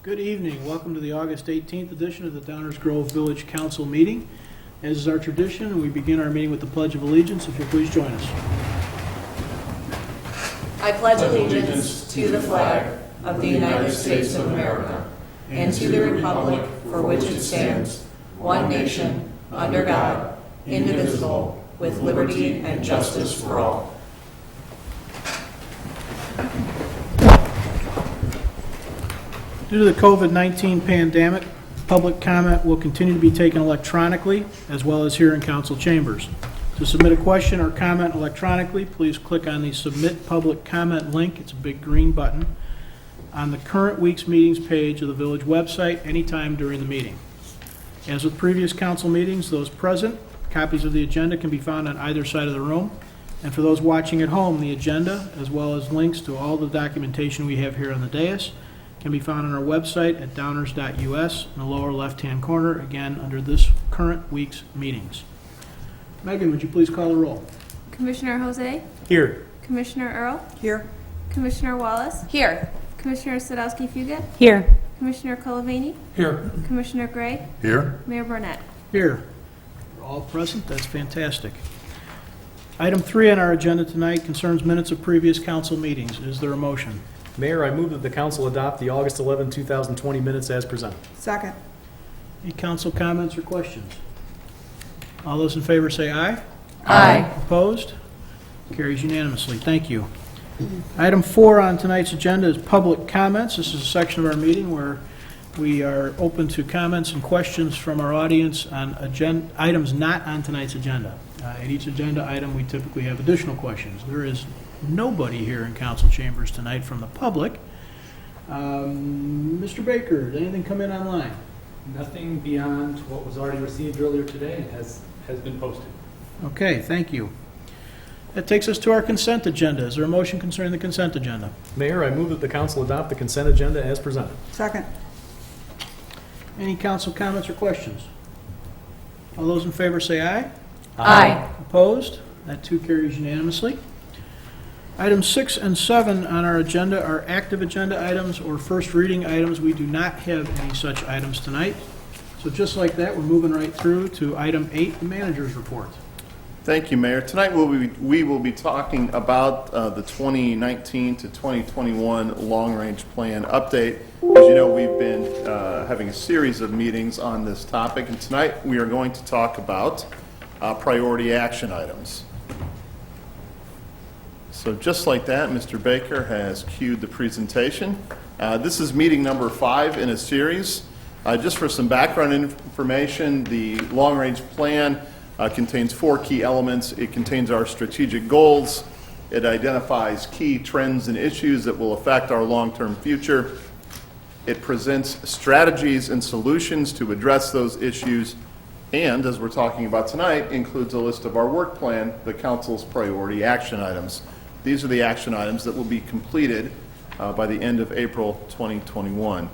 Good evening. Welcome to the August 18th edition of the Downers Grove Village Council meeting. As is our tradition, we begin our meeting with the Pledge of Allegiance. If you'll please join us. I pledge allegiance to the flag of the United States of America and to the republic for which it stands, one nation, under God, indivisible, with liberty and justice for all. Due to the COVID-19 pandemic, public comment will continue to be taken electronically as well as here in council chambers. To submit a question or comment electronically, please click on the Submit Public Comment link. It's a big green button on the current week's meetings page of the village website anytime during the meeting. As with previous council meetings, those present, copies of the agenda can be found on either side of the room. And for those watching at home, the agenda, as well as links to all the documentation we have here on the dais, can be found on our website at downers.us in the lower left-hand corner, again, under this current week's meetings. Megan, would you please call the roll? Commissioner Jose? Here. Commissioner Earl? Here. Commissioner Wallace? Here. Commissioner Sadowski-Fugit? Here. Commissioner Colavini? Here. Commissioner Gray? Here. Mayor Burnett? Here. We're all present. That's fantastic. Item 3 on our agenda tonight concerns minutes of previous council meetings. Is there a motion? Mayor, I move that the council adopt the August 11, 2020 minutes as presented. Second. Any council comments or questions? All those in favor say aye. Aye. Opposed? Carries unanimously. Thank you. Item 4 on tonight's agenda is public comments. This is a section of our meeting where we are open to comments and questions from our audience on items not on tonight's agenda. At each agenda item, we typically have additional questions. There is nobody here in council chambers tonight from the public. Mr. Baker, did anything come in online? Nothing beyond what was already received earlier today and has been posted. Okay, thank you. That takes us to our consent agenda. Is there a motion concerning the consent agenda? Mayor, I move that the council adopt the consent agenda as presented. Second. Any council comments or questions? All those in favor say aye. Aye. Opposed? That too carries unanimously. Items 6 and 7 on our agenda are active agenda items or first reading items. We do not have any such items tonight. So just like that, we're moving right through to item 8, the manager's report. Thank you, Mayor. Tonight we will be talking about the 2019 to 2021 long-range plan update. As you know, we've been having a series of meetings on this topic, and tonight we are going to talk about priority action items. So just like that, Mr. Baker has cued the presentation. This is meeting number 5 in a series. Just for some background information, the long-range plan contains 4 key elements. It contains our strategic goals. It identifies key trends and issues that will affect our long-term future. It presents strategies and solutions to address those issues. And, as we're talking about tonight, includes a list of our work plan, the council's priority action items. These are the action items that will be completed by the end of April 2021.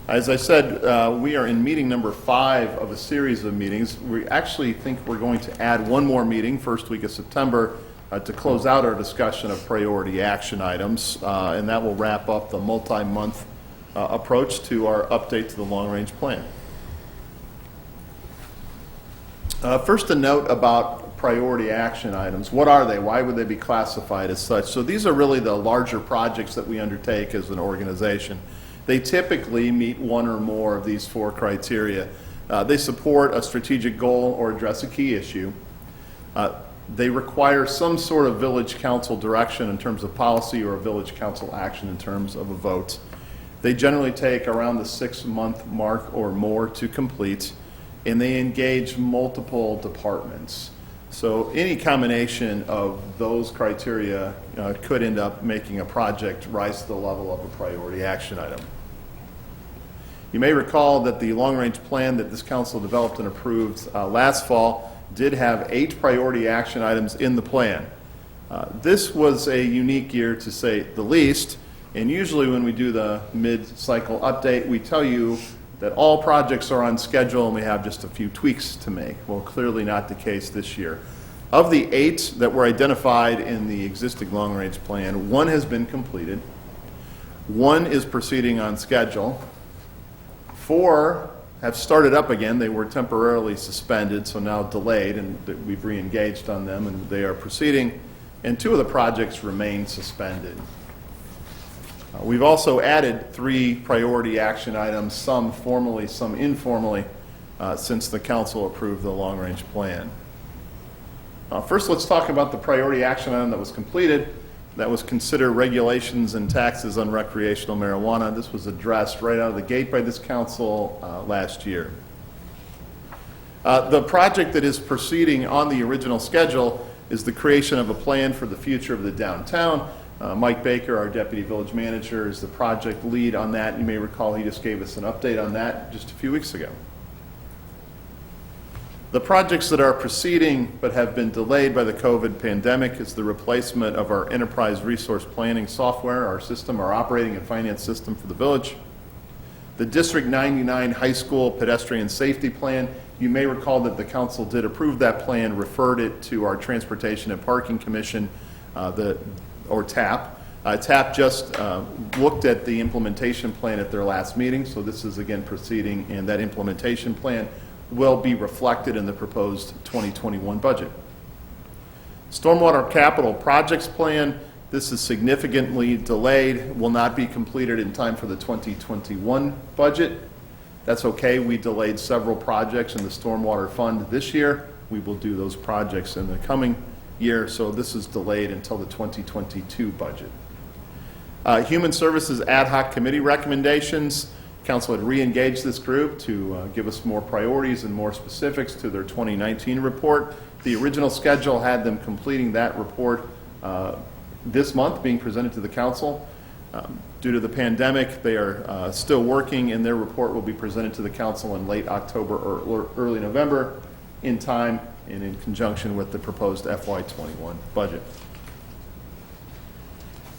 As I said, we are in meeting number 5 of a series of meetings. We actually think we're going to add one more meeting, first week of September, to close out our discussion of priority action items, and that will wrap up the multi-month approach to our update to the long-range plan. First, a note about priority action items. What are they? Why would they be classified as such? So these are really the larger projects that we undertake as an organization. They typically meet one or more of these 4 criteria. They support a strategic goal or address a key issue. They require some sort of village council direction in terms of policy or a village council action in terms of a vote. They generally take around the 6-month mark or more to complete, and they engage multiple departments. So any combination of those criteria could end up making a project rise to the level of a priority action item. You may recall that the long-range plan that this council developed and approved last fall did have 8 priority action items in the plan. This was a unique year, to say the least, and usually when we do the mid-cycle update, we tell you that all projects are on schedule and we have just a few tweaks to make. Well, clearly not the case this year. Of the 8 that were identified in the existing long-range plan, 1 has been completed, 1 is proceeding on schedule, 4 have started up again. They were temporarily suspended, so now delayed, and we've re-engaged on them, and they are proceeding, and 2 of the projects remain suspended. We've also added 3 priority action items, some formally, some informally, since the council approved the long-range plan. First, let's talk about the priority action item that was completed. That was consider regulations and taxes on recreational marijuana. This was addressed right out of the gate by this council last year. The project that is proceeding on the original schedule is the creation of a plan for the future of the downtown. Mike Baker, our deputy village manager, is the project lead on that. You may recall he just gave us an update on that just a few weeks ago. The projects that are proceeding but have been delayed by the COVID pandemic is the replacement of our enterprise resource planning software, our system, our operating and finance system for the village. The District 99 High School Pedestrian Safety Plan, you may recall that the council did approve that plan, referred it to our Transportation and Parking Commission, or TAP. TAP just looked at the implementation plan at their last meeting, so this is again proceeding, and that implementation plan will be reflected in the proposed 2021 budget. Stormwater Capital Projects Plan, this is significantly delayed, will not be completed in time for the 2021 budget. That's okay, we delayed several projects in the Stormwater Fund this year. We will do those projects in the coming year, so this is delayed until the 2022 budget. Human Services Ad Hoc Committee recommendations. Council had re-engaged this group to give us more priorities and more specifics to their 2019 report. The original schedule had them completing that report this month, being presented to the council. Due to the pandemic, they are still working, and their report will be presented to the council in late October or early November in time and in conjunction with the proposed FY21 budget.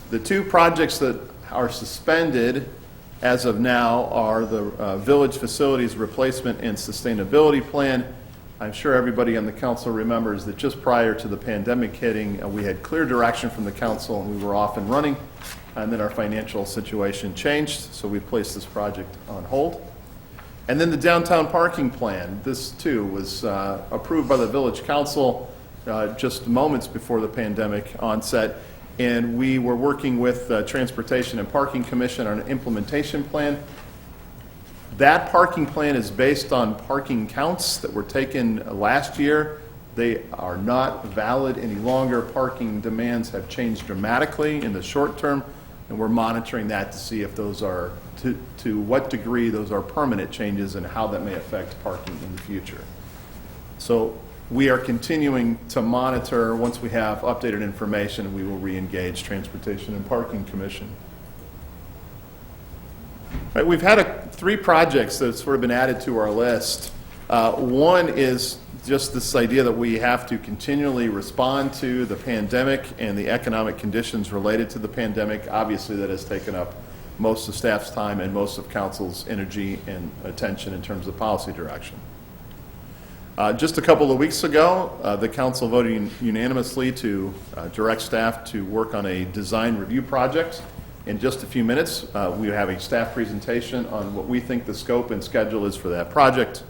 The 2 projects that are suspended as of now are the Village Facilities Replacement and Sustainability Plan. I'm sure everybody on the council remembers that just prior to the pandemic hitting, we had clear direction from the council and we were off and running, and then our financial situation changed, so we placed this project on hold. And then the Downtown Parking Plan, this too was approved by the Village Council just moments before the pandemic onset. And we were working with the Transportation and Parking Commission on an implementation plan. That parking plan is based on parking counts that were taken last year. They are not valid any longer. Parking demands have changed dramatically in the short term, and we're monitoring that to see if those are, to what degree those are permanent changes and how that may affect parking in the future. So we are continuing to monitor. Once we have updated information, we will re-engage Transportation and Parking Commission. Right, we've had 3 projects that have sort of been added to our list. One is just this idea that we have to continually respond to the pandemic and the economic conditions related to the pandemic. Obviously, that has taken up most of staff's time and most of council's energy and attention in terms of policy direction. Just a couple of weeks ago, the council voted unanimously to direct staff to work on a design review project. In just a few minutes, we have a staff presentation on what we think the scope and schedule is for that project.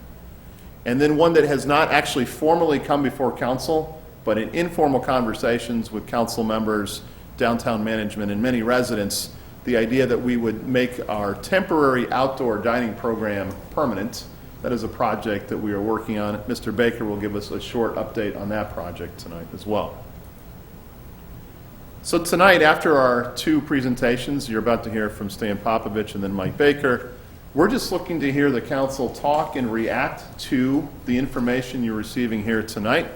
And then one that has not actually formally come before council, but in informal conversations with council members, downtown management, and many residents, the idea that we would make our temporary outdoor dining program permanent. That is a project that we are working on. Mr. Baker will give us a short update on that project tonight as well. So tonight, after our 2 presentations, you're about to hear from Stan Popovich and then Mike Baker. We're just looking to hear the council talk and react to the information you're receiving here tonight.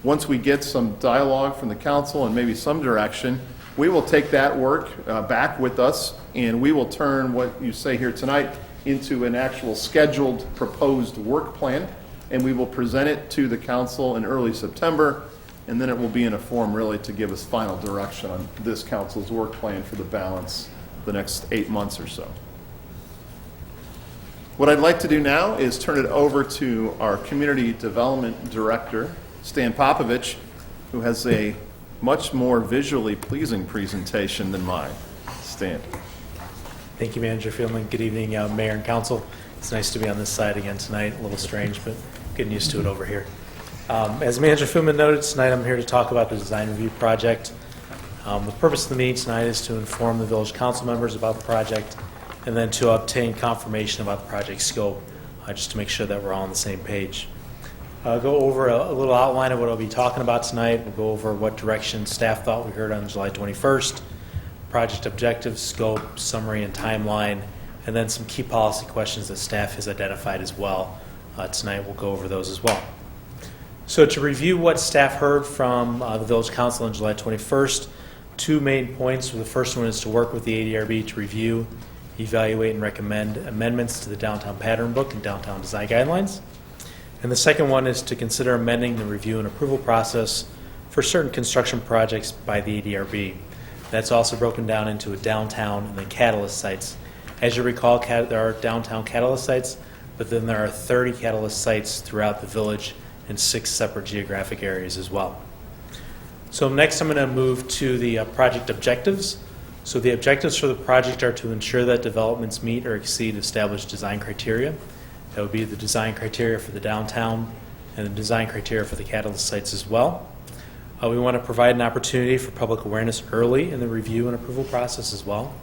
Once we get some dialogue from the council and maybe some direction, we will take that work back with us, and we will turn what you say here tonight into an actual scheduled proposed work plan, and we will present it to the council in early September, and then it will be in a form really to give us final direction on this council's work plan for the balance of the next 8 months or so. What I'd like to do now is turn it over to our Community Development Director, Stan Popovich, who has a much more visually pleasing presentation than mine. Stan. Thank you, Manager Fieldman. Good evening, Mayor and Council. It's nice to be on this side again tonight. A little strange, but getting used to it over here. As Manager Fieldman noted, tonight I'm here to talk about the design review project. The purpose of the meeting tonight is to inform the village council members about the project and then to obtain confirmation about the project scope, just to make sure that we're all on the same page. I'll go over a little outline of what I'll be talking about tonight. We'll go over what direction staff thought we heard on July 21st, project objectives, scope, summary, and timeline, and then some key policy questions that staff has identified as well. Tonight we'll go over those as well. So to review what staff heard from the Village Council on July 21st, two main points. The first one is to work with the ADRB to review, evaluate, and recommend amendments to the Downtown Pattern Book and Downtown Design Guidelines. And the second one is to consider amending the review and approval process for certain construction projects by the ADRB. That's also broken down into a downtown and then catalyst sites. As you recall, there are downtown catalyst sites, but then there are 30 catalyst sites throughout the village in 6 separate geographic areas as well. So next I'm going to move to the project objectives. So the objectives for the project are to ensure that developments meet or exceed established design criteria. That would be the design criteria for the downtown and the design criteria for the catalyst sites as well. We want to provide an opportunity for public awareness early in the review and approval process as well.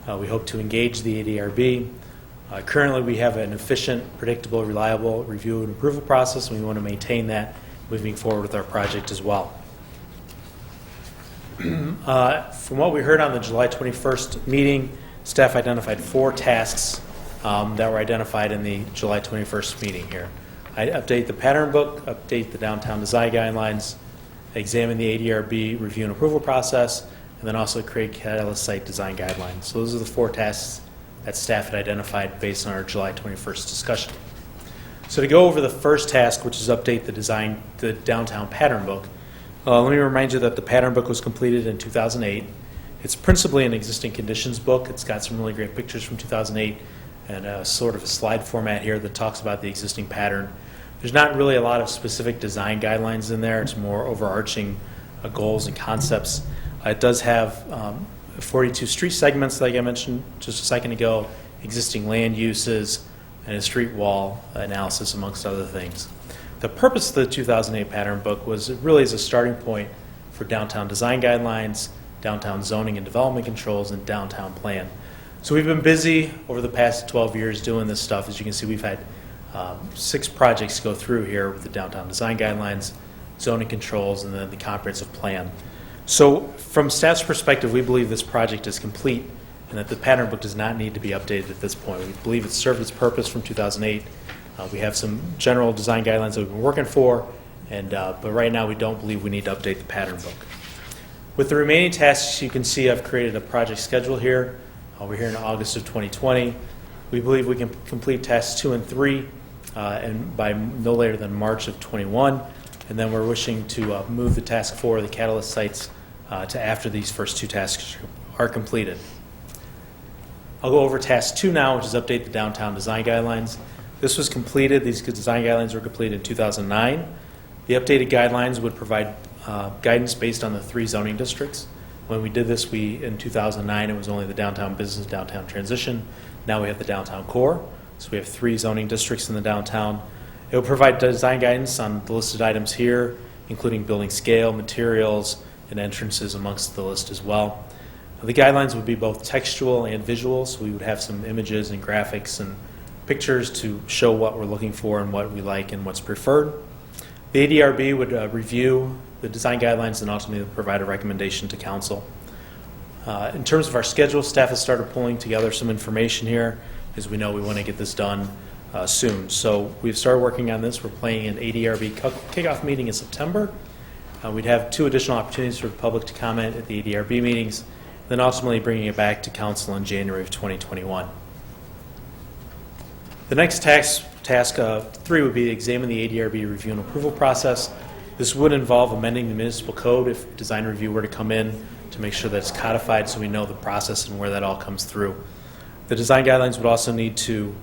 We hope to engage the ADRB. Currently we have an efficient, predictable, reliable review and approval process, and we want to maintain that moving forward with our project as well. From what we heard on the July 21st meeting, staff identified 4 tasks that were identified in the July 21st meeting here. Update the pattern book, update the downtown design guidelines, examine the ADRB review and approval process, and then also create catalyst site design guidelines. So those are the 4 tasks that staff had identified based on our July 21st discussion. So to go over the first task, which is update the downtown pattern book, let me remind you that the pattern book was completed in 2008. It's principally an existing conditions book. It's got some really great pictures from 2008 and a sort of a slide format here that talks about the existing pattern. There's not really a lot of specific design guidelines in there. It's more overarching goals and concepts. It does have 42 street segments, like I mentioned just a second ago, existing land uses, and a street wall analysis, amongst other things. The purpose of the 2008 pattern book was it really is a starting point for downtown design guidelines, downtown zoning and development controls, and downtown plan. So we've been busy over the past 12 years doing this stuff. As you can see, we've had 6 projects go through here with the downtown design guidelines, zoning controls, and then the comprehensive plan. So from staff's perspective, we believe this project is complete and that the pattern book does not need to be updated at this point. We believe it served its purpose from 2008. We have some general design guidelines that we've been working for, but right now we don't believe we need to update the pattern book. With the remaining tasks, you can see I've created a project schedule here. We're here in August of 2020. We believe we can complete tasks 2 and 3 and by no later than March of 21. And then we're wishing to move the task 4, the catalyst sites, to after these first 2 tasks are completed. I'll go over task 2 now, which is update the downtown design guidelines. This was completed, these design guidelines were completed in 2009. The updated guidelines would provide guidance based on the 3 zoning districts. When we did this, in 2009, it was only the downtown business, downtown transition. Now we have the downtown core. So we have 3 zoning districts in the downtown. It will provide design guidance on the listed items here, including building scale, materials, and entrances amongst the list as well. The guidelines would be both textual and visual, so we would have some images and graphics and pictures to show what we're looking for and what we like and what's preferred. The ADRB would review the design guidelines and ultimately provide a recommendation to council. In terms of our schedule, staff has started pulling together some information here, as we know we want to get this done soon. So we've started working on this. We're planning an ADRB kickoff meeting in September. We'd have 2 additional opportunities for the public to comment at the ADRB meetings, then ultimately bringing it back to council in January of 2021. The next task 3 would be to examine the ADRB review and approval process. This would involve amending the municipal code if design review were to come in to make sure that it's codified so we know the process and where that all comes through. The design guidelines would also need to,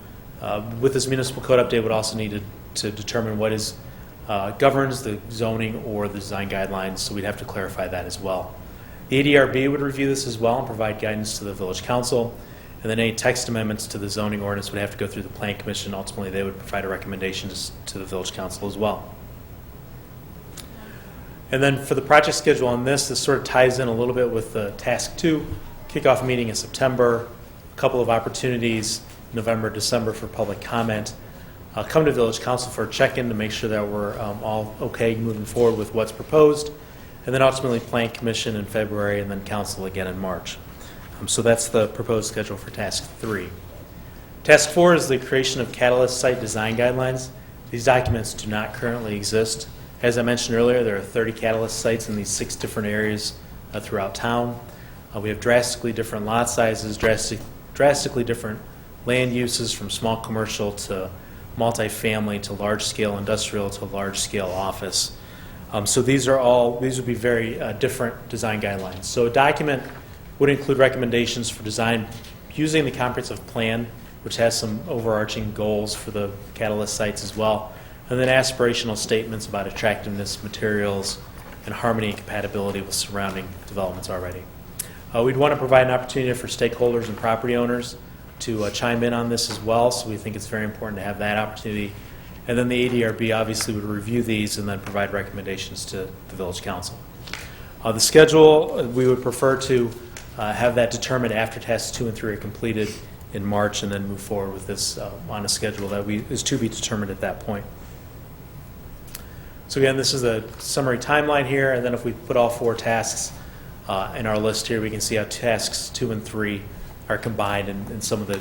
with this municipal code update, would also need to determine what is governs the zoning or the design guidelines, so we'd have to clarify that as well. The ADRB would review this as well and provide guidance to the village council, and then any text amendments to the zoning ordinance would have to go through the plan commission. Ultimately, they would provide a recommendation to the village council as well. And then for the project schedule on this sort of ties in a little bit with the task 2, kickoff meeting in September, a couple of opportunities, November, December for public comment. Come to village council for a check-in to make sure that we're all okay moving forward with what's proposed, and then ultimately plan commission in February and then council again in March. So that's the proposed schedule for task 3. Task 4 is the creation of Catalyst site design guidelines. These documents do not currently exist. As I mentioned earlier, there are 30 Catalyst sites in these 6 different areas throughout town. We have drastically different lot sizes, drastically different land uses, from small commercial to multifamily to large-scale industrial to large-scale office. So these would be very different design guidelines. So a document would include recommendations for design using the comprehensive plan, which has some overarching goals for the Catalyst sites as well, and then aspirational statements about attractiveness, materials, and harmony and compatibility with surrounding developments already. We'd want to provide an opportunity for stakeholders and property owners to chime in on this as well, so we think it's very important to have that opportunity. And then the ADRB obviously would review these and then provide recommendations to the village council. The schedule, we would prefer to have that determined after tasks 2 and 3 are completed in March, and then move forward with this on a schedule that is to be determined at that point. So again, this is a summary timeline here, and then if we put all 4 tasks in our list here, we can see how tasks 2 and 3 are combined in some of the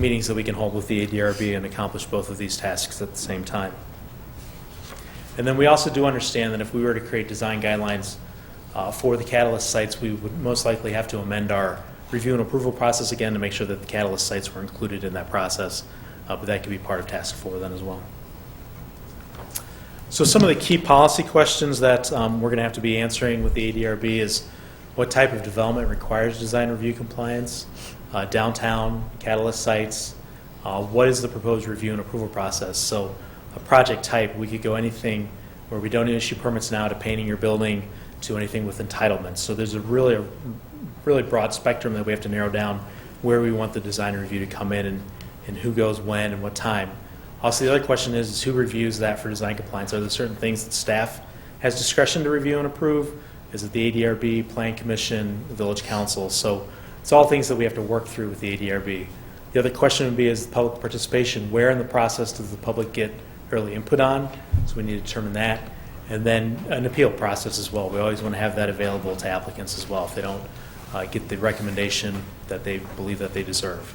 meetings that we can hold with the ADRB and accomplish both of these tasks at the same time. And then we also do understand that if we were to create design guidelines for the Catalyst sites, we would most likely have to amend our review and approval process again to make sure that the Catalyst sites were included in that process, but that could be part of task 4 then as well. So some of the key policy questions that we're going to have to be answering with the ADRB is what type of development requires design review compliance, downtown, Catalyst sites, what is the proposed review and approval process. So a project type, we could go anything where we don't issue permits now to painting your building to anything with entitlements. So there's a really broad spectrum that we have to narrow down where we want the design review to come in and who goes when and what time. Also, the other question is who reviews that for design compliance? Are there certain things that staff has discretion to review and approve? Is it the ADRB, Plan Commission, the Village Council? So it's all things that we have to work through with the ADRB. The other question would be is public participation. Where in the process does the public get early input on? So we need to determine that. And then an appeal process as well. We always want to have that available to applicants as well if they don't get the recommendation that they believe that they deserve.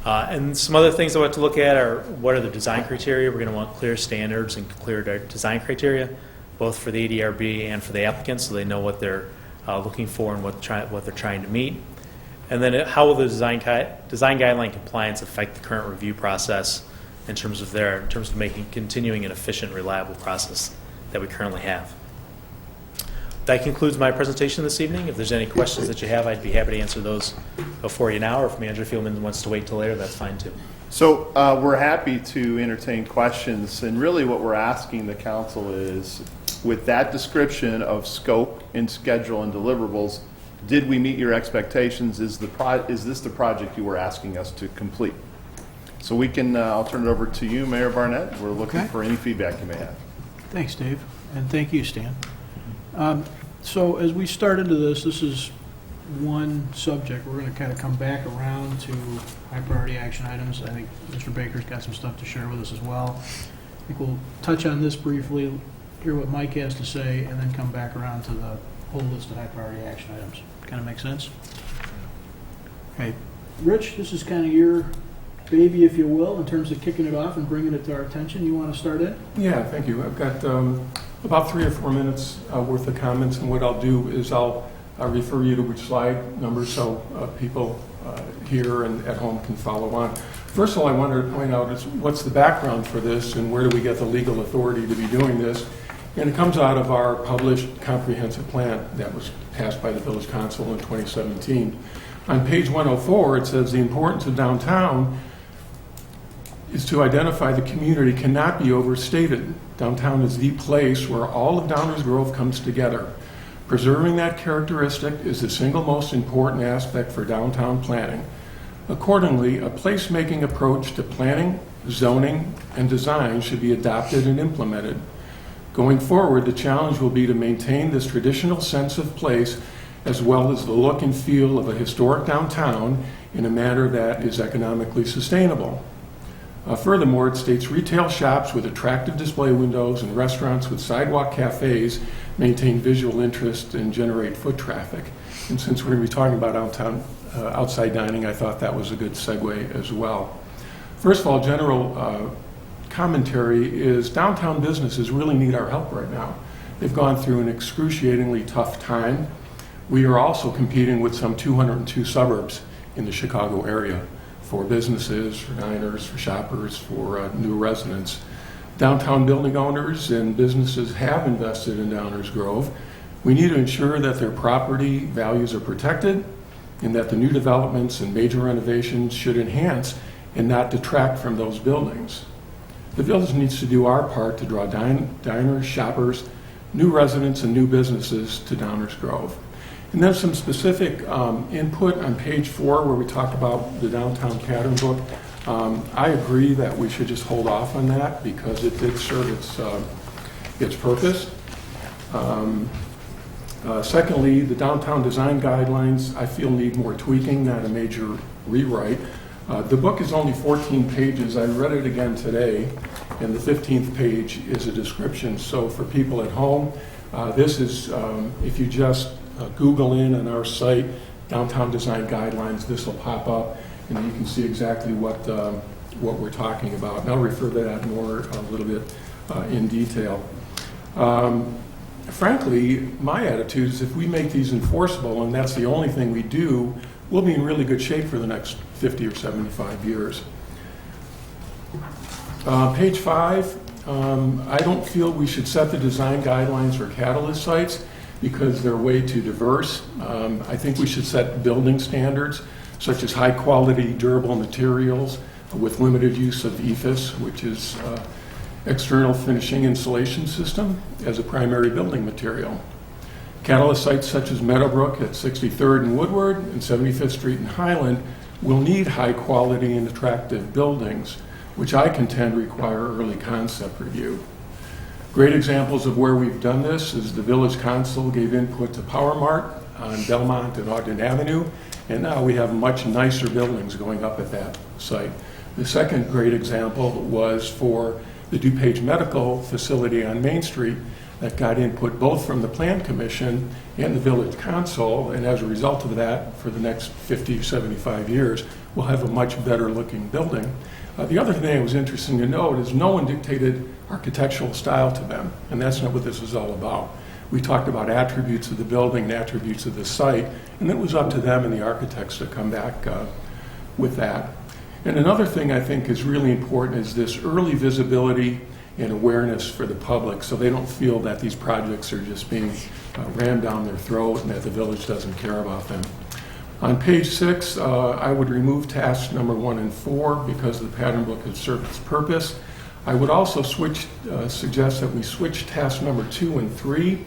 And some other things that we have to look at are what are the design criteria. We're going to want clear standards and clear design criteria, both for the ADRB and for the applicants, so they know what they're looking for and what they're trying to meet. And then how will the design guideline compliance affect the current review process in terms of continuing an efficient, reliable process that we currently have. That concludes my presentation this evening. If there's any questions that you have, I'd be happy to answer those for you now, or if Manager Fieldman wants to wait till later, that's fine too. So we're happy to entertain questions, and really what we're asking the council is, with that description of scope and schedule and deliverables, did we meet your expectations? Is this the project you were asking us to complete? So we can, I'll turn it over to you, Mayor Barnett. We're looking for any feedback you may have. Thanks, Dave, and thank you, Stan. So as we start into this is one subject. We're going to kind of come back around to high priority action items. I think Mr. Baker's got some stuff to share with us as well. I think we'll touch on this briefly, hear what Mike has to say, and then come back around to the whole list of high priority action items. Kind of make sense? Okay. Rich, this is kind of your baby, if you will, in terms of kicking it off and bringing it to our attention. You want to start in? Yeah, thank you. I've got about 3 or 4 minutes worth of comments, and what I'll do is I'll refer you to which slide number so people here and at home can follow on. First of all, I wanted to point out is what's the background for this and where do we get the legal authority to be doing this? And it comes out of our published comprehensive plan that was passed by the Village Council in 2017. On page 104, it says the importance of downtown is to identify the community cannot be overstated. Downtown is the place where all of Downers Grove comes together. Preserving that characteristic is the single most important aspect for downtown planning. Accordingly, a placemaking approach to planning, zoning, and design should be adopted and implemented. Going forward, the challenge will be to maintain this traditional sense of place as well as the look and feel of a historic downtown in a manner that is economically sustainable. Furthermore, it states retail shops with attractive display windows and restaurants with sidewalk cafes maintain visual interest and generate foot traffic. And since we're going to be talking about outside dining, I thought that was a good segue as well. First of all, general commentary is downtown businesses really need our help right now. They've gone through an excruciatingly tough time. We are also competing with some 202 suburbs in the Chicago area for businesses, for diners, for shoppers, for new residents. Downtown building owners and businesses have invested in Downers Grove. We need to ensure that their property values are protected and that the new developments and major renovations should enhance and not detract from those buildings. The village needs to do our part to draw diners, shoppers, new residents, and new businesses to Downers Grove. And then some specific input on page 4 where we talk about the downtown pattern book. I agree that we should just hold off on that because it did serve its purpose. Secondly, the downtown design guidelines I feel need more tweaking, not a major rewrite. The book is only 14 pages. I read it again today, and the 15th page is a description. So for people at home, this is, if you just Google in on our site, Downtown Design Guidelines, this will pop up, and you can see exactly what we're talking about. And I'll refer to that more a little bit in detail. Frankly, my attitude is if we make these enforceable, and that's the only thing we do, we'll be in really good shape for the next 50 or 75 years. Page 5, I don't feel we should set the design guidelines for catalyst sites because they're way too diverse. I think we should set building standards such as high quality durable materials with limited use of EFIS, which is external finishing insulation system, as a primary building material. Catalyst sites such as Meadowbrook at 63rd and Woodward and 75th Street and Highland will need high quality and attractive buildings, which I contend require early concept review. Great examples of where we've done this is the Village Council gave input to Power Mart on Belmont and Ogden Avenue, and now we have much nicer buildings going up at that site. The second great example was for the DuPage Medical Facility on Main Street that got input both from the Plan Commission and the Village Council, and as a result of that, for the next 50, 75 years, we'll have a much better looking building. The other thing that was interesting to note is no one dictated architectural style to them, and that's not what this is all about. We talked about attributes of the building and attributes of the site, and it was up to them and the architects to come back with that. And another thing I think is really important is this early visibility and awareness for the public so they don't feel that these projects are just being rammed down their throat and that the village doesn't care about them. On page 6, I would remove tasks number 1 and 4 because the pattern book has served its purpose. I would also suggest that we switch task number 2 and 3.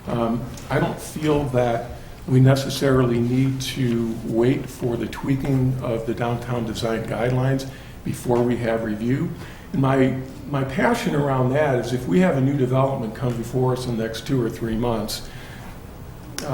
I don't feel that we necessarily need to wait for the tweaking of the downtown design guidelines before we have review. And my passion around that is if we have a new development come before us in the next 2 or 3 months,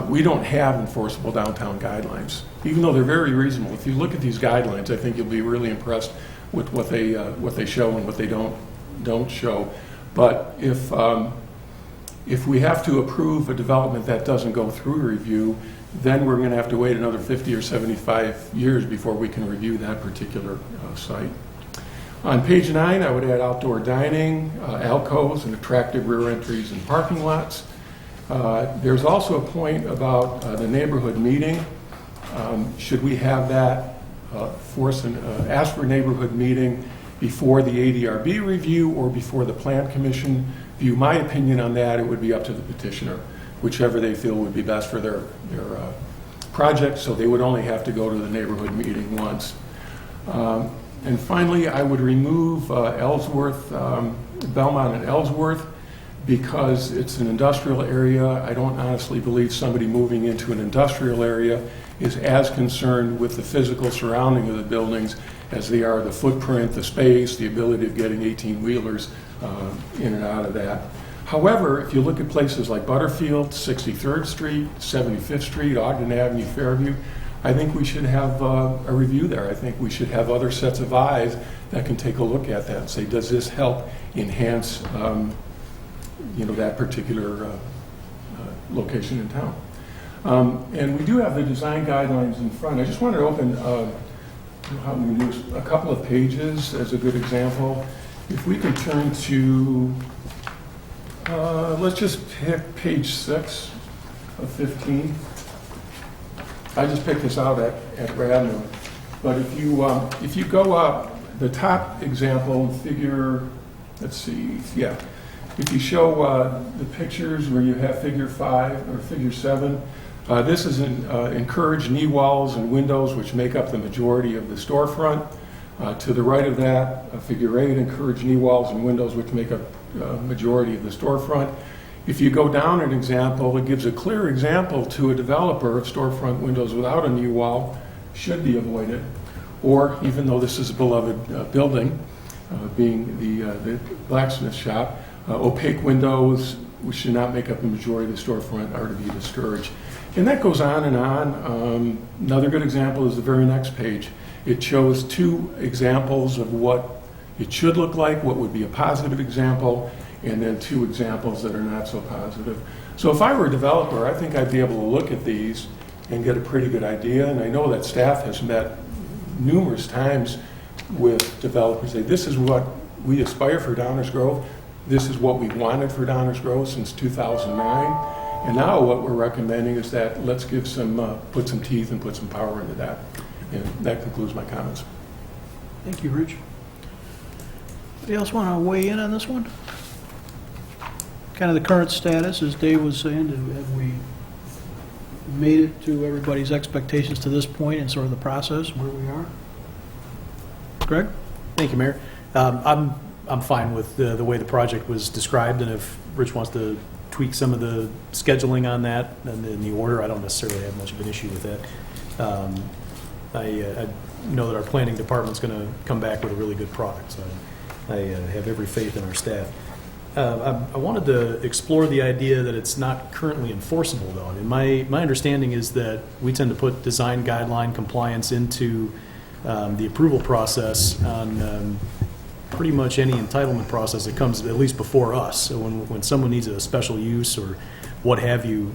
we don't have enforceable downtown guidelines, even though they're very reasonable. If you look at these guidelines, I think you'll be really impressed with what they show and what they don't show. But if we have to approve a development that doesn't go through review, then we're going to have to wait another 50 or 75 years before we can review that particular site. On page 9, I would add outdoor dining, alcoves, and attractive rear entries and parking lots. There's also a point about the neighborhood meeting. Should we have that ask for a neighborhood meeting before the ADRB review or before the Plan Commission view? My opinion on that, it would be up to the petitioner, whichever they feel would be best for their project, so they would only have to go to the neighborhood meeting once. And finally, I would remove Ellsworth Belmont and Ellsworth, because it's an industrial area. I don't honestly believe somebody moving into an industrial area is as concerned with the physical surrounding of the buildings as they are the footprint, the space, the ability of getting 18-wheelers in and out of that. However, if you look at places like Butterfield, 63rd Street, 75th Street, Ogden Avenue, Fairview, I think we should have a review there. I think we should have other sets of eyes that can take a look at that and say, does this help enhance that particular location in town? And we do have the design guidelines in front. I just wanted to open a couple of pages as a good example. If we can turn to, let's just pick page 6 of 15. I just picked this out at random. But if you go up, the top example, figure, let's see, yeah. If you show the pictures where you have figure 5 or figure 7, this is encouraged knee walls and windows, which make up the majority of the storefront. To the right of that, figure 8, encouraged knee walls and windows, which make up majority of the storefront. If you go down an example, it gives a clear example to a developer of storefront windows without a knee wall should be avoided. Or, even though this is a beloved building, being the blacksmith shop, opaque windows, which should not make up the majority of the storefront, are to be discouraged. And that goes on and on. Another good example is the very next page. It shows 2 examples of what it should look like, what would be a positive example, and then 2 examples that are not so positive. So if I were a developer, I think I'd be able to look at these and get a pretty good idea. And I know that staff has met numerous times with developers. Say, this is what we aspire for Downers Grove. This is what we wanted for Downers Grove since 2009. And now what we're recommending is that let's give put some teeth and put some power into that. And that concludes my comments. Thank you, Rich. Anybody else want to weigh in on this one? Kind of the current status, as Dave was saying, have we made it to everybody's expectations to this point and sort of the process where we are? Greg? Thank you, Mayor. I'm fine with the way the project was described, and if Rich wants to tweak some of the scheduling on that and in the order, I don't necessarily have much of an issue with that. I know that our planning department's going to come back with a really good product, so I have every faith in our staff. I wanted to explore the idea that it's not currently enforceable, though. I mean, my understanding is that we tend to put design guideline compliance into the approval process on pretty much any entitlement process that comes at least before us. So when someone needs a special use or what have you,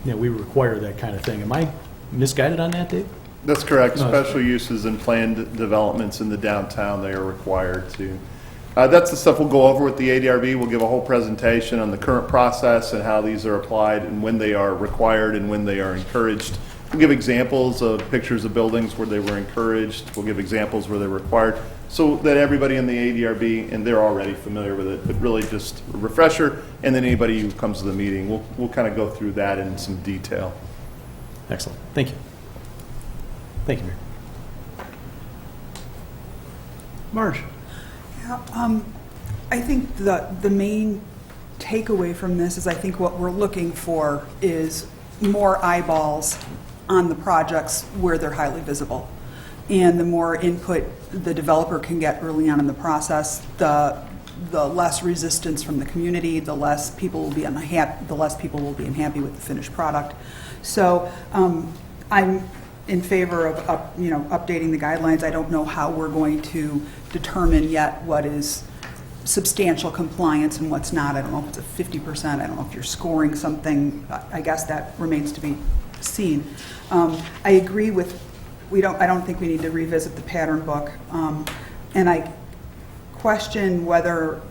we require that kind of thing. Am I misguided on that, Dave? That's correct. No, Special uses and planned developments in the downtown, they are required to. That's the stuff we'll go over with the ADRB. We'll give a whole presentation on the current process and how these are applied and when they are required and when they are encouraged. We'll give examples of pictures of buildings where they were encouraged. We'll give examples where they were required so that everybody in the ADRB, and they're already familiar with it, but really just a refresher, and then anybody who comes to the meeting, we'll kind of go through that in some detail. Excellent. Thank you. Thank you, Mayor. Marge? Yeah, I think the main takeaway from this is I think what we're looking for is more eyeballs on the projects where they're highly visible. And the more input the developer can get early on in the process, the less resistance from the community, the less people will be unhappy with the finished product. So I'm in favor of updating the guidelines. I don't know how we're going to determine yet what is substantial compliance and what's not. I don't know if it's a 50%. I don't know if you're scoring something. I guess that remains to be seen. I agree with I don't think we need to revisit the pattern book. And I question whether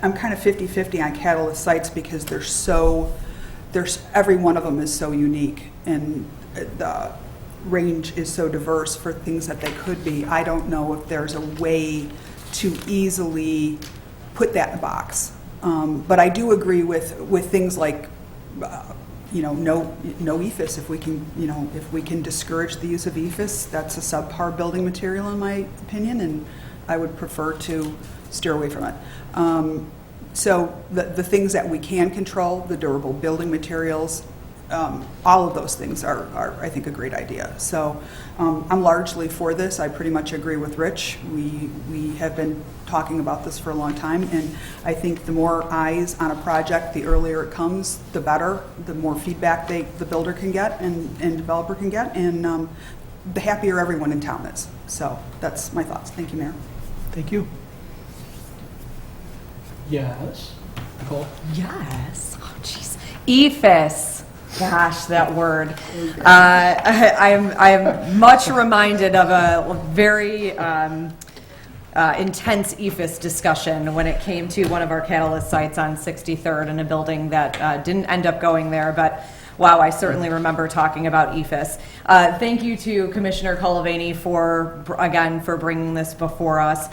I'm kind of 50-50 on catalyst sites because every one of them is so unique and the range is so diverse for things that they could be. I don't know if there's a way to easily put that in a box. But I do agree with things like no EFIS. If we can discourage the use of EFIS, that's a subpar building material in my opinion, and I would prefer to steer away from it. So the things that we can control, the durable building materials, all of those things are, I think, a great idea. So I'm largely for this. I pretty much agree with Rich. We have been talking about this for a long time, and I think the more eyes on a project, the earlier it comes, the better, the more feedback the builder can get and developer can get, and the happier everyone in town is. So that's my thoughts. Thank you, Mayor. Thank you. Yes. Nicole? Yes. Oh, jeez. EFIS. Gosh, that word. I'm much reminded of a very intense EFIS discussion when it came to one of our Catalyst sites on 63rd in a building that didn't end up going there, but wow, I certainly remember talking about EFIS. Thank you to Commissioner Colavani for bringing this before us.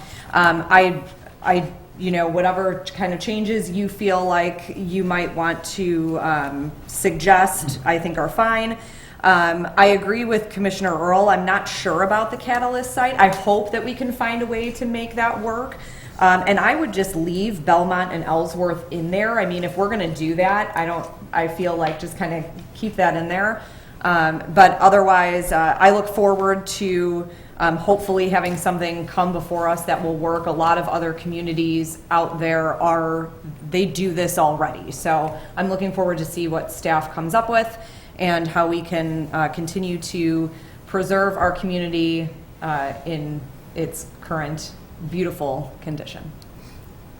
Whatever kind of changes you feel like you might want to suggest, I think are fine. I agree with Commissioner Earl. I'm not sure about the Catalyst site. I hope that we can find a way to make that work. And I would just leave Belmont and Ellsworth in there. I mean, if we're going to do that, I feel like just kind of keep that in there. But otherwise, I look forward to hopefully having something come before us that will work. A lot of other communities out there they do this already. So I'm looking forward to see what staff comes up with and how we can continue to preserve our community in its current beautiful condition.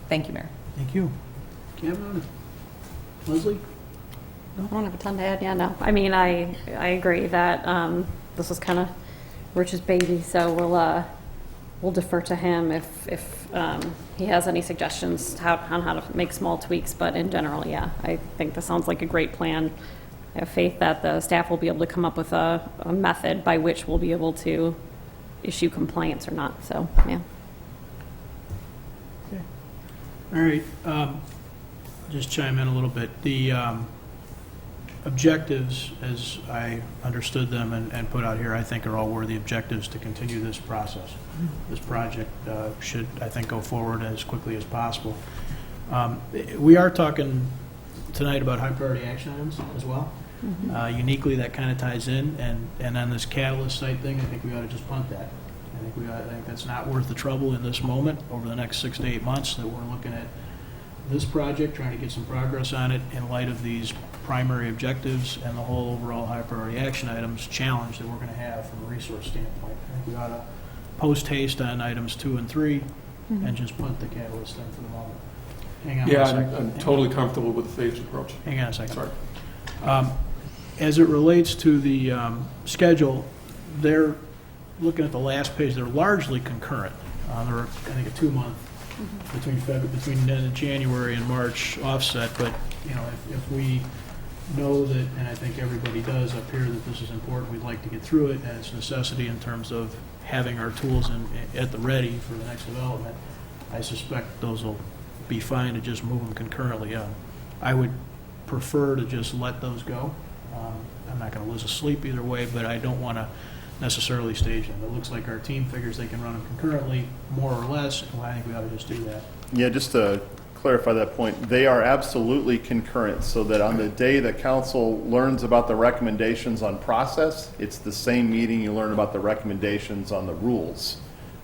Thank you, Mayor. Thank you. Kevin? Leslie? I don't have a ton to add. Yeah, no. I mean, I agree that this is kind of Rich's baby, so we'll defer to him if he has any suggestions on how to make small tweaks. But in general, yeah, I think this sounds like a great plan. I have faith that the staff will be able to come up with a method by which we'll be able to issue compliance or not. So, yeah. Okay. All right. Just chime in a little bit. The objectives, as I understood them and put out here, I think are all worthy objectives to continue this process. This project should, I think, go forward as quickly as possible. We are talking tonight about high priority action items as well. Uniquely, that kind of ties in, and on this Catalyst site thing, I think we ought to just punt that. I think that's not worth the trouble in this moment. Over the next 6 to 8 months, that we're looking at this project, trying to get some progress on it in light of these primary objectives and the whole overall high priority action items challenge that we're going to have from a resource standpoint. I think we ought to post haste on items 2 and 3 and just punt the Catalyst thing for the moment. Hang on Yeah, a second. I'm totally comfortable with the phased approach. Hang on a second. Sorry. As it relates to the schedule, they're looking at the last page. They're largely concurrent. They're, I think, a 2-month between the end of January and March offset. But if we know that, and I think everybody does up here, that this is important, we'd like to get through it, and it's a necessity in terms of having our tools at the ready for the next development. I suspect those will be fine to just move them concurrently. I would prefer to just let those go. I'm not going to lose a sleep either way, but I don't want to necessarily stage them. It looks like our team figures they can run them concurrently, more or less, and I think we ought to just do that. Yeah, just to clarify that point, they are absolutely concurrent, so that on the day that council learns about the recommendations on process, it's the same meeting you learn about the recommendations on the rules.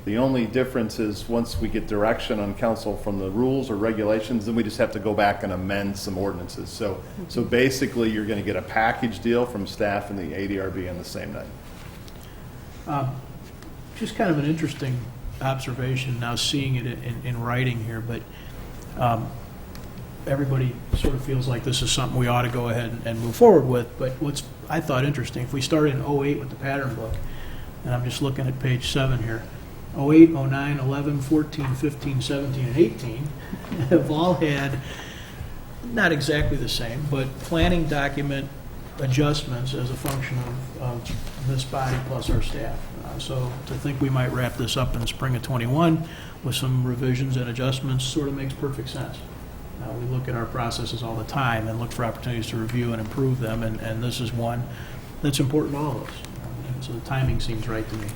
The only difference is once we get direction on council from the rules or regulations, then we just have to go back and amend some ordinances. So basically, you're going to get a package deal from staff and the ADRB on the same night. Just kind of an interesting observation now, seeing it in writing here, but everybody sort of feels like this is something we ought to go ahead and move forward with. But what's I thought interesting, if we started in 08 with the pattern book, and I'm just looking at page 7 here, 08, 09, 11, 14, 15, 17, and 18 have all had, not exactly the same, but planning document adjustments as a function of this body plus our staff. So to think we might wrap this up in the spring of 21 with some revisions and adjustments sort of makes perfect sense. We look at our processes all the time and look for opportunities to review and improve them, and this is one that's important to all of us. So the timing seems right to me.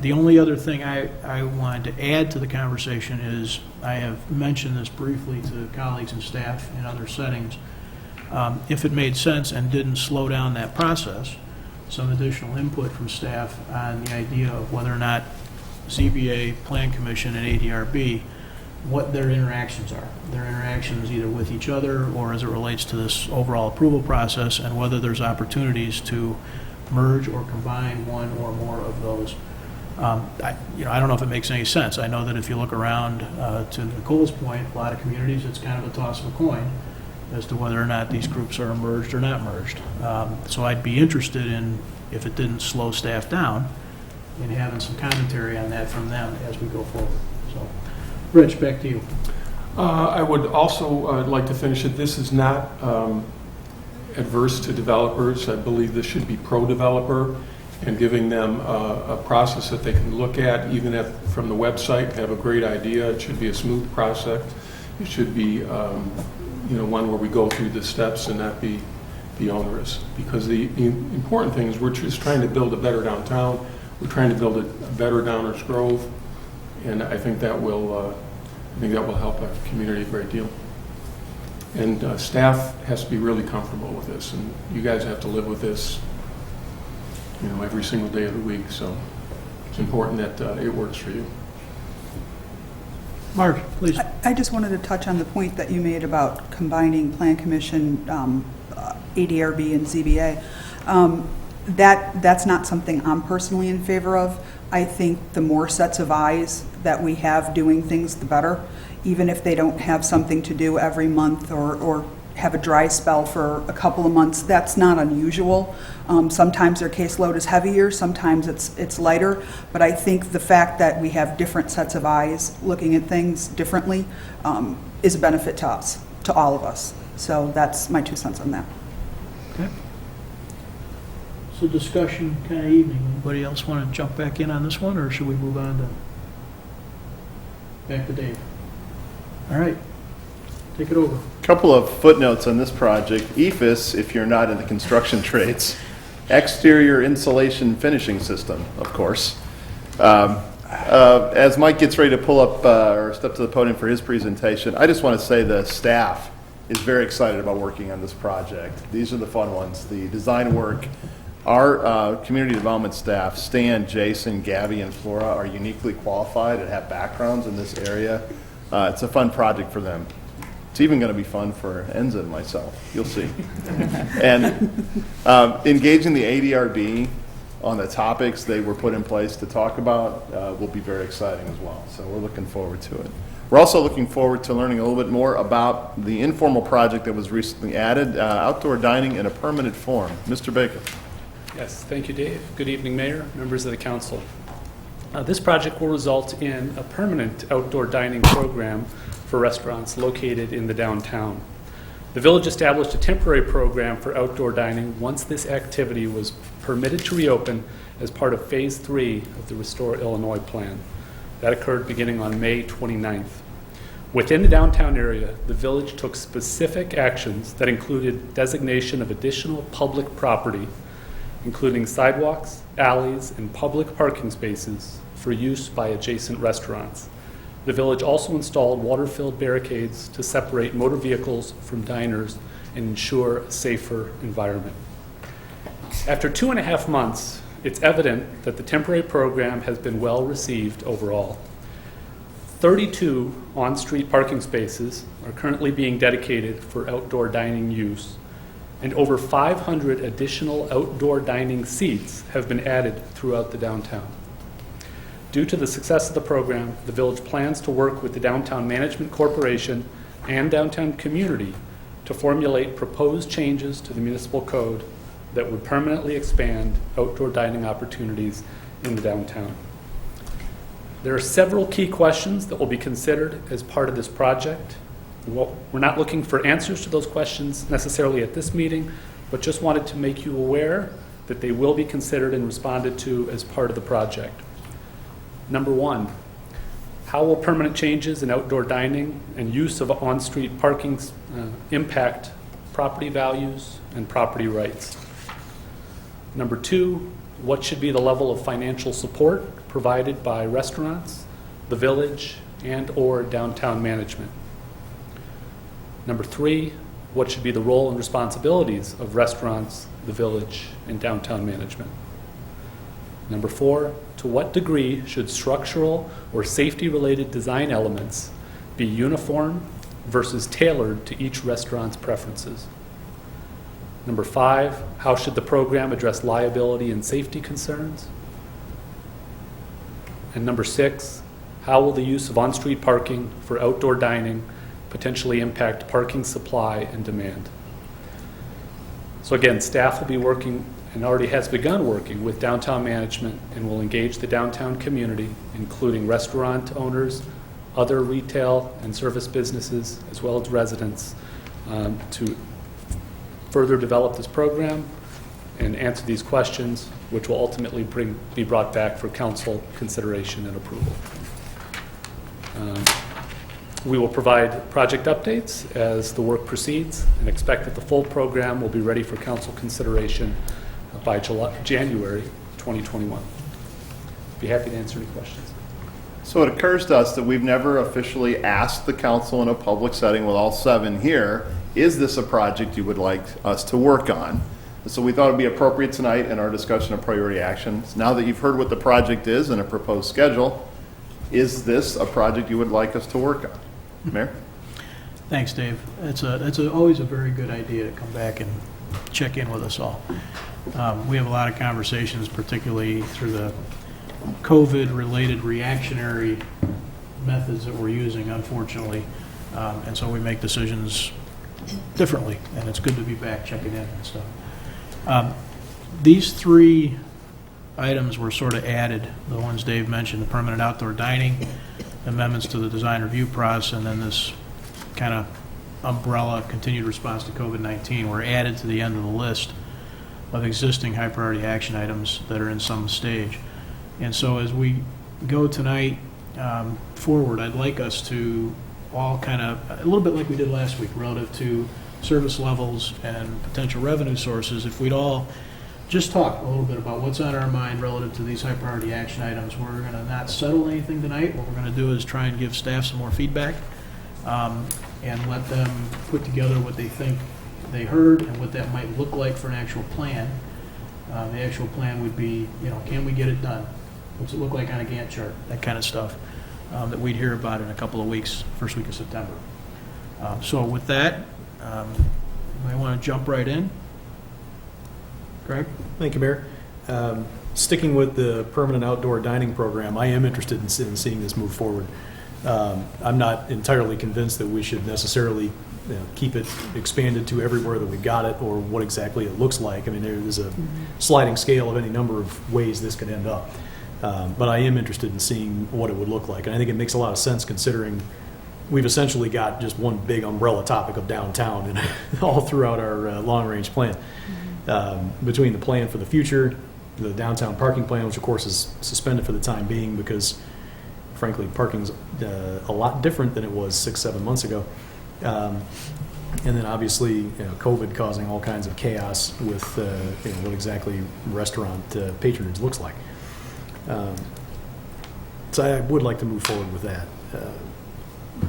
The only other thing I wanted to add to the conversation is, I have mentioned this briefly to colleagues and staff in other settings, if it made sense and didn't slow down that process, some additional input from staff on the idea of whether or not ZBA, Plan Commission, and ADRB, what their interactions are. Their interactions either with each other or as it relates to this overall approval process, and whether there's opportunities to merge or combine one or more of those. I don't know if it makes any sense. I know that if you look around, to Nicole's point, a lot of communities, it's kind of a toss of a coin as to whether or not these groups are merged or not merged. So I'd be interested in, if it didn't slow staff down, in having some commentary on that from them as we go forward. So, Rich, back to you. I would also like to finish it. This is not adverse to developers. I believe this should be pro-developer, and giving them a process that they can look at, even from the website, have a great idea. It should be a smooth process. It should be one where we go through the steps and not be onerous. Because the important thing is we're just trying to build a better downtown. We're trying to build a better Downers Grove, and I think that will help our community a great deal. And staff has to be really comfortable with this, and you guys have to live with this, every single day of the week. So it's important that it works for you. Mark, please. I just wanted to touch on the point that you made about combining Plan Commission, ADRB, and ZBA. That's not something I'm personally in favor of. I think the more sets of eyes that we have doing things, the better. Even if they don't have something to do every month or have a dry spell for a couple of months, that's not unusual. Sometimes their caseload is heavier, sometimes it's lighter, but I think the fact that we have different sets of eyes looking at things differently is a benefit to us, to all of us. So that's my 2 cents on that. Okay. So discussion kind of evening. Anybody else want to jump back in on this one, or should we move on to back to Dave? All right, take it over. Couple of footnotes on this project. EFIS, if you're not in the construction trades, exterior insulation finishing system, of course. As Mike gets ready to pull up or step to the podium for his presentation, I just want to say the staff is very excited about working on this project. These are the fun ones. The design work. Our community development staff, Stan, Jason, Gabby, and Flora, are uniquely qualified and have backgrounds in this area. It's a fun project for them. It's even going to be fun for Enza and myself. You'll see. And engaging the ADRB on the topics they were put in place to talk about will be very exciting as well. So we're looking forward to it. We're also looking forward to learning a little bit more about the informal project that was recently added, outdoor dining in a permanent form. Mr. Baker. Yes, thank you, Dave. Good evening, Mayor, members of the council. This project will result in a permanent outdoor dining program for restaurants located in the downtown. The village established a temporary program for outdoor dining once this activity was permitted to reopen as part of Phase 3 of the Restore Illinois plan. That occurred beginning on May 29th. Within the downtown area, the village took specific actions that included designation of additional public property, including sidewalks, alleys, and public parking spaces for use by adjacent restaurants. The village also installed water-filled barricades to separate motor vehicles from diners and ensure a safer environment. After 2.5 months, it's evident that the temporary program has been well received overall. 32 on-street parking spaces are currently being dedicated for outdoor dining use, and over 500 additional outdoor dining seats have been added throughout the downtown. Due to the success of the program, the village plans to work with the Downtown Management Corporation and downtown community to formulate proposed changes to the municipal code that would permanently expand outdoor dining opportunities in the downtown. There are several key questions that will be considered as part of this project. We're not looking for answers to those questions necessarily at this meeting, but just wanted to make you aware that they will be considered and responded to as part of the project. Number one, how will permanent changes in outdoor dining and use of on-street parking impact property values and property rights? Number two, what should be the level of financial support provided by restaurants, the village, and/or downtown management? Number 3, what should be the role and responsibilities of restaurants, the village, and downtown management? Number 4, to what degree should structural or safety-related design elements be uniform versus tailored to each restaurant's preferences? Number 5, how should the program address liability and safety concerns? And number 6, how will the use of on-street parking for outdoor dining potentially impact parking supply and demand? So again, staff will be working and already has begun working with downtown management and will engage the downtown community, including restaurant owners, other retail and service businesses, as well as residents, to further develop this program and answer these questions, which will ultimately be brought back for council consideration and approval. We will provide project updates as the work proceeds and expect that the full program will be ready for council consideration by January 2021. Be happy to answer any questions. So it occurs to us that we've never officially asked the council in a public setting with all 7 here, is this a project you would like us to work on? So we thought it would be appropriate tonight in our discussion of priority actions. Now that you've heard what the project is and a proposed schedule, is this a project you would like us to work on? Mayor? Thanks, Dave. It's always a very good idea to come back and check in with us all. We have a lot of conversations, particularly through the COVID-related reactionary methods that we're using, unfortunately, and so we make decisions differently, and it's good to be back checking in and stuff. These 3 items were sort of added, the ones Dave mentioned, the permanent outdoor dining, amendments to the design review process, and then this kind of umbrella continued response to COVID-19 were added to the end of the list of existing high priority action items that are in some stage. And so as we go tonight forward, I'd like us to all kind of, a little bit like we did last week relative to service levels and potential revenue sources, if we'd all just talk a little bit about what's on our mind relative to these high priority action items. We're going to not settle anything tonight. What we're going to do is try and give staff some more feedback and let them put together what they think they heard and what that might look like for an actual plan. The actual plan would be, can we get it done? What's it look like on a Gantt chart? That kind of stuff that we'd hear about in a couple of weeks, first week of September. So with that, I want to jump right in. Greg? Thank you, Mayor. Sticking with the permanent outdoor dining program, I am interested in seeing this move forward. I'm not entirely convinced that we should necessarily keep it expanded to everywhere that we got it or what exactly it looks like. I mean, there's a sliding scale of any number of ways this could end up. But I am interested in seeing what it would look like. And I think it makes a lot of sense considering we've essentially got just one big umbrella topic of downtown and all throughout our long-range plan. Between the plan for the future, the downtown parking plan, which of course is suspended for the time being because, frankly, parking's a lot different than it was 6-7 months ago. And then obviously, COVID causing all kinds of chaos with what exactly restaurant patronage looks like. So I would like to move forward with that.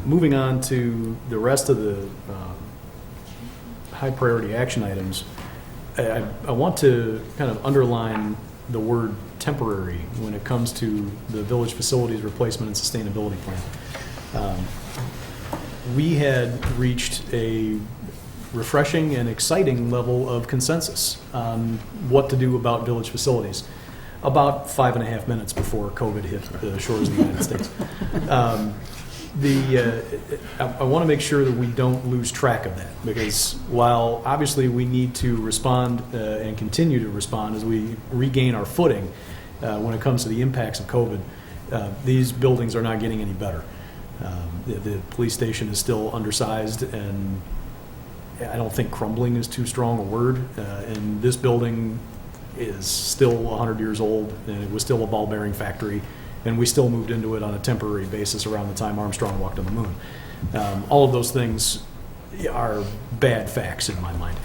Moving on to the rest of the high priority action items, I want to kind of underline the word temporary when it comes to the village facilities replacement and sustainability plan. We had reached a refreshing and exciting level of consensus on what to do about village facilities about 5.5 minutes before COVID hit the shores of the United States. I want to make sure that we don't lose track of that because while obviously we need to respond and continue to respond as we regain our footing when it comes to the impacts of COVID, these buildings are not getting any better. The police station is still undersized and I don't think crumbling is too strong a word. And this building is still 100 years old and it was still a ball bearing factory. And we still moved into it on a temporary basis around the time Armstrong walked on the moon. All of those things are bad facts in my mind.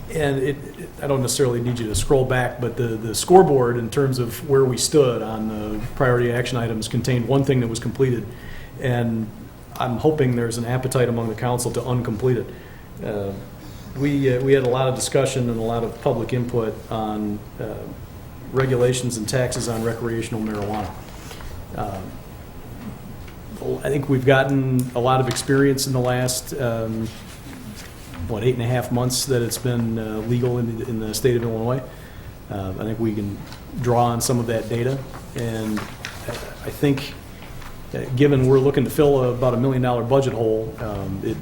I don't necessarily need you to scroll back, but the scoreboard in terms of where we stood on the priority action items contained one thing that was completed, and I'm hoping there's an appetite among the council to uncomplete it. We had a lot of discussion and a lot of public input on regulations and taxes on recreational marijuana. I think we've gotten a lot of experience in the last 8.5 months that it's been legal in the state of Illinois. I think we can draw on some of that data, and I think given we're looking to fill about $1 million budget hole, it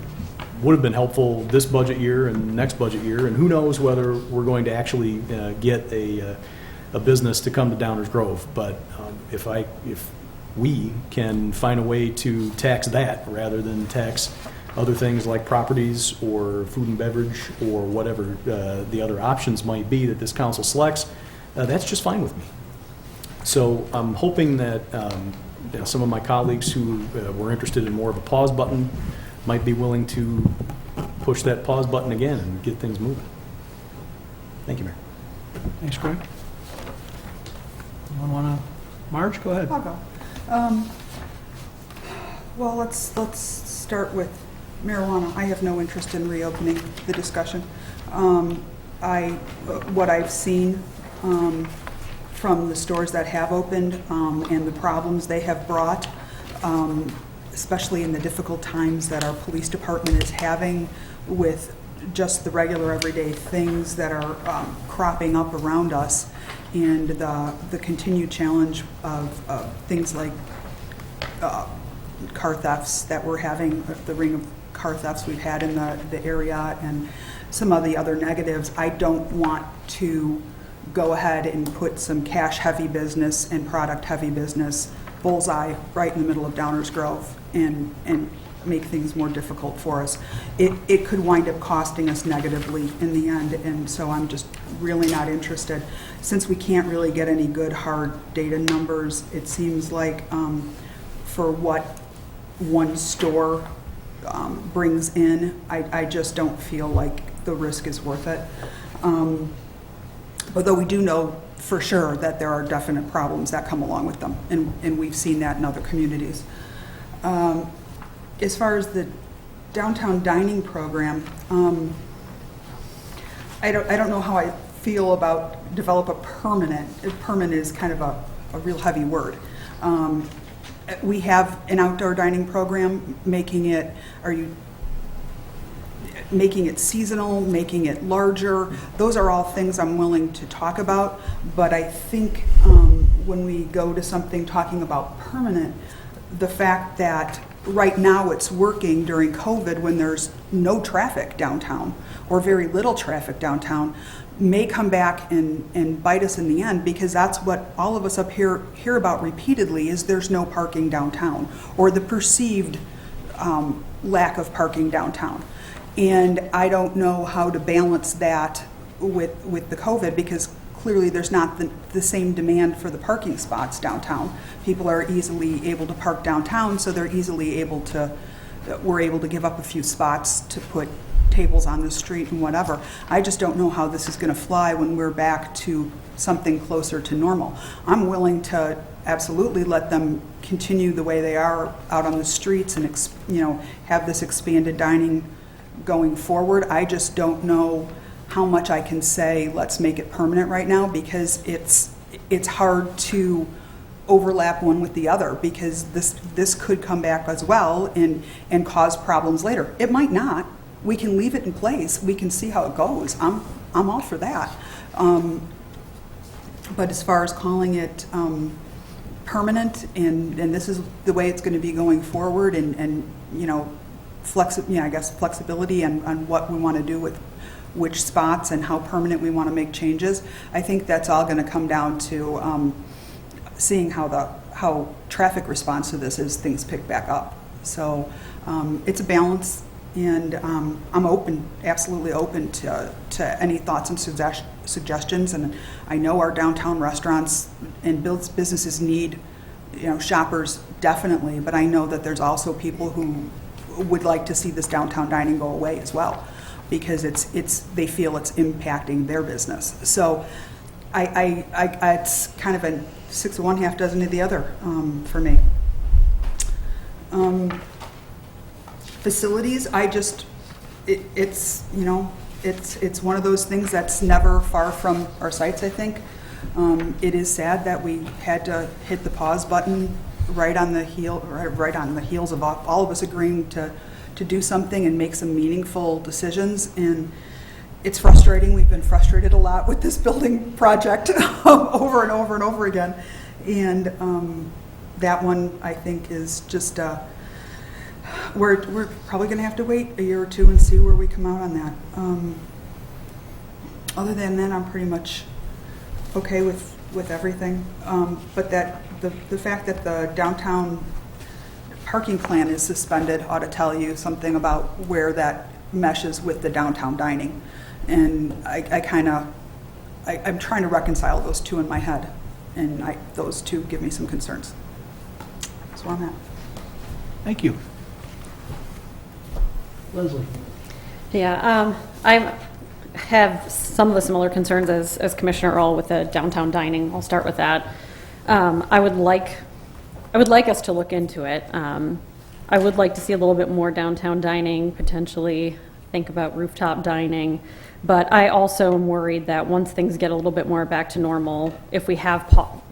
would have been helpful this budget year and next budget year, and who knows whether we're going to actually get a business to come to Downers Grove. But if we can find a way to tax that rather than tax other things like properties or food and beverage or whatever the other options might be that this council selects, that's just fine with me. So I'm hoping that some of my colleagues who were interested in more of a pause button might be willing to push that pause button again and get things moving. Thank you, Mayor. Thanks, Greg. Anyone want to? Marge, go ahead. I'll go. Well, let's start with marijuana. I have no interest in reopening the discussion. What I've seen from the stores that have opened and the problems they have brought, especially in the difficult times that our police department is having with just the regular everyday things that are cropping up around us, and the continued challenge of things like car thefts that we're having, the ring of car thefts we've had in the area, and some of the other negatives. I don't want to go ahead and put some cash-heavy business and product-heavy business bullseye right in the middle of Downers Grove and make things more difficult for us. It could wind up costing us negatively in the end, and so I'm just really not interested. Since we can't really get any good hard data numbers, it seems like for what one store brings in, I just don't feel like the risk is worth it. Although we do know for sure that there are definite problems that come along with them, and we've seen that in other communities. As far as the downtown dining program, I don't know how I feel about develop a permanent. Permanent is kind of a real heavy word. We have an outdoor dining program, making it seasonal, making it larger. Those are all things I'm willing to talk about, but I think when we go to something talking about permanent, the fact that right now it's working during COVID when there's no traffic downtown or very little traffic downtown may come back and bite us in the end, because that's what all of us up here hear about repeatedly, is there's no parking downtown, or the perceived lack of parking downtown. And I don't know how to balance that with the COVID, because clearly there's not the same demand for the parking spots downtown. People are easily able to park downtown, so we're able to give up a few spots to put tables on the street and whatever. I just don't know how this is going to fly when we're back to something closer to normal. I'm willing to absolutely let them continue the way they are out on the streets and have this expanded dining going forward. I just don't know how much I can say let's make it permanent right now, because it's hard to overlap one with the other, because this could come back as well and cause problems later. It might not. We can leave it in place. We can see how it goes. I'm all for that. But as far as calling it permanent and this is the way it's going to be going forward, and flexibility on what we want to do with which spots and how permanent we want to make changes, I think that's all going to come down to seeing how traffic responds to this as things pick back up. So it's a balance, and I'm absolutely open to any thoughts and suggestions. And I know our downtown restaurants and businesses need shoppers definitely, but I know that there's also people who would like to see this downtown dining go away as well. because they feel it's impacting their business. So it's kind of a 6 of one, half dozen of the other for me. Facilities, it's one of those things that's never far from our sights, I think. It is sad that we had to hit the pause button right on the heels of all of us agreeing to do something and make some meaningful decisions. And it's frustrating. We've been frustrated a lot with this building project over and over and over again. And that one, I think, is just we're probably going to have to wait a year or two and see where we come out on that. Other than that, I'm pretty much okay with everything. But that the fact that the downtown parking plan is suspended ought to tell you something about where that meshes with the downtown dining. And I'm trying to reconcile those two in my head, and those two give me some concerns. That's where I'm at. Thank you. Leslie. Yeah, I have some of the similar concerns as Commissioner Earl with the downtown dining. I'll start with that. I would like us to look into it. I would like to see a little bit more downtown dining, potentially think about rooftop dining. But I also am worried that once things get a little bit more back to normal, if we have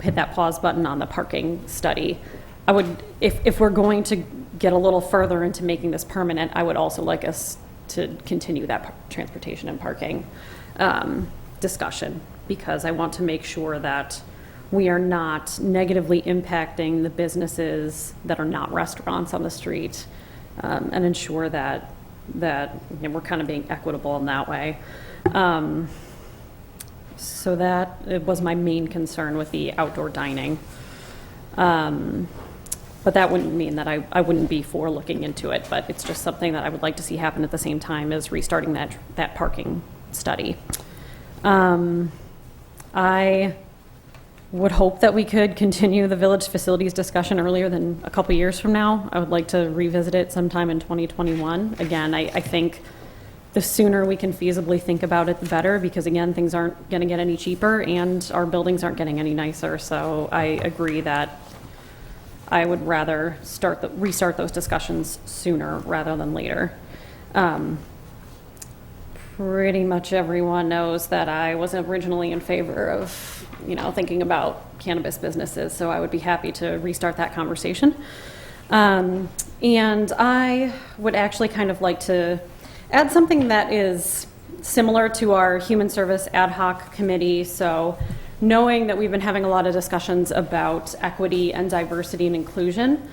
hit that pause button on the parking study, I would, if we're going to get a little further into making this permanent, I would also like us to continue that transportation and parking discussion, because I want to make sure that we are not negatively impacting the businesses that are not restaurants on the street, and ensure that we're kind of being equitable in that way. So that it was my main concern with the outdoor dining. But that wouldn't mean that I wouldn't be for looking into it, but it's just something that I would like to see happen at the same time as restarting that parking study. I would hope that we could continue the village facilities discussion earlier than a couple years from now. I would like to revisit it sometime in 2021. Again, I think the sooner we can feasibly think about it, the better, because again, things aren't going to get any cheaper and our buildings aren't getting any nicer. So I agree that I would rather restart those discussions sooner rather than later. Pretty much everyone knows that I was originally in favor of, thinking about cannabis businesses, so I would be happy to restart that conversation. And I would actually kind of like to add something that is similar to our Human Service Ad Hoc Committee. So knowing that we've been having a lot of discussions about equity and diversity and inclusion,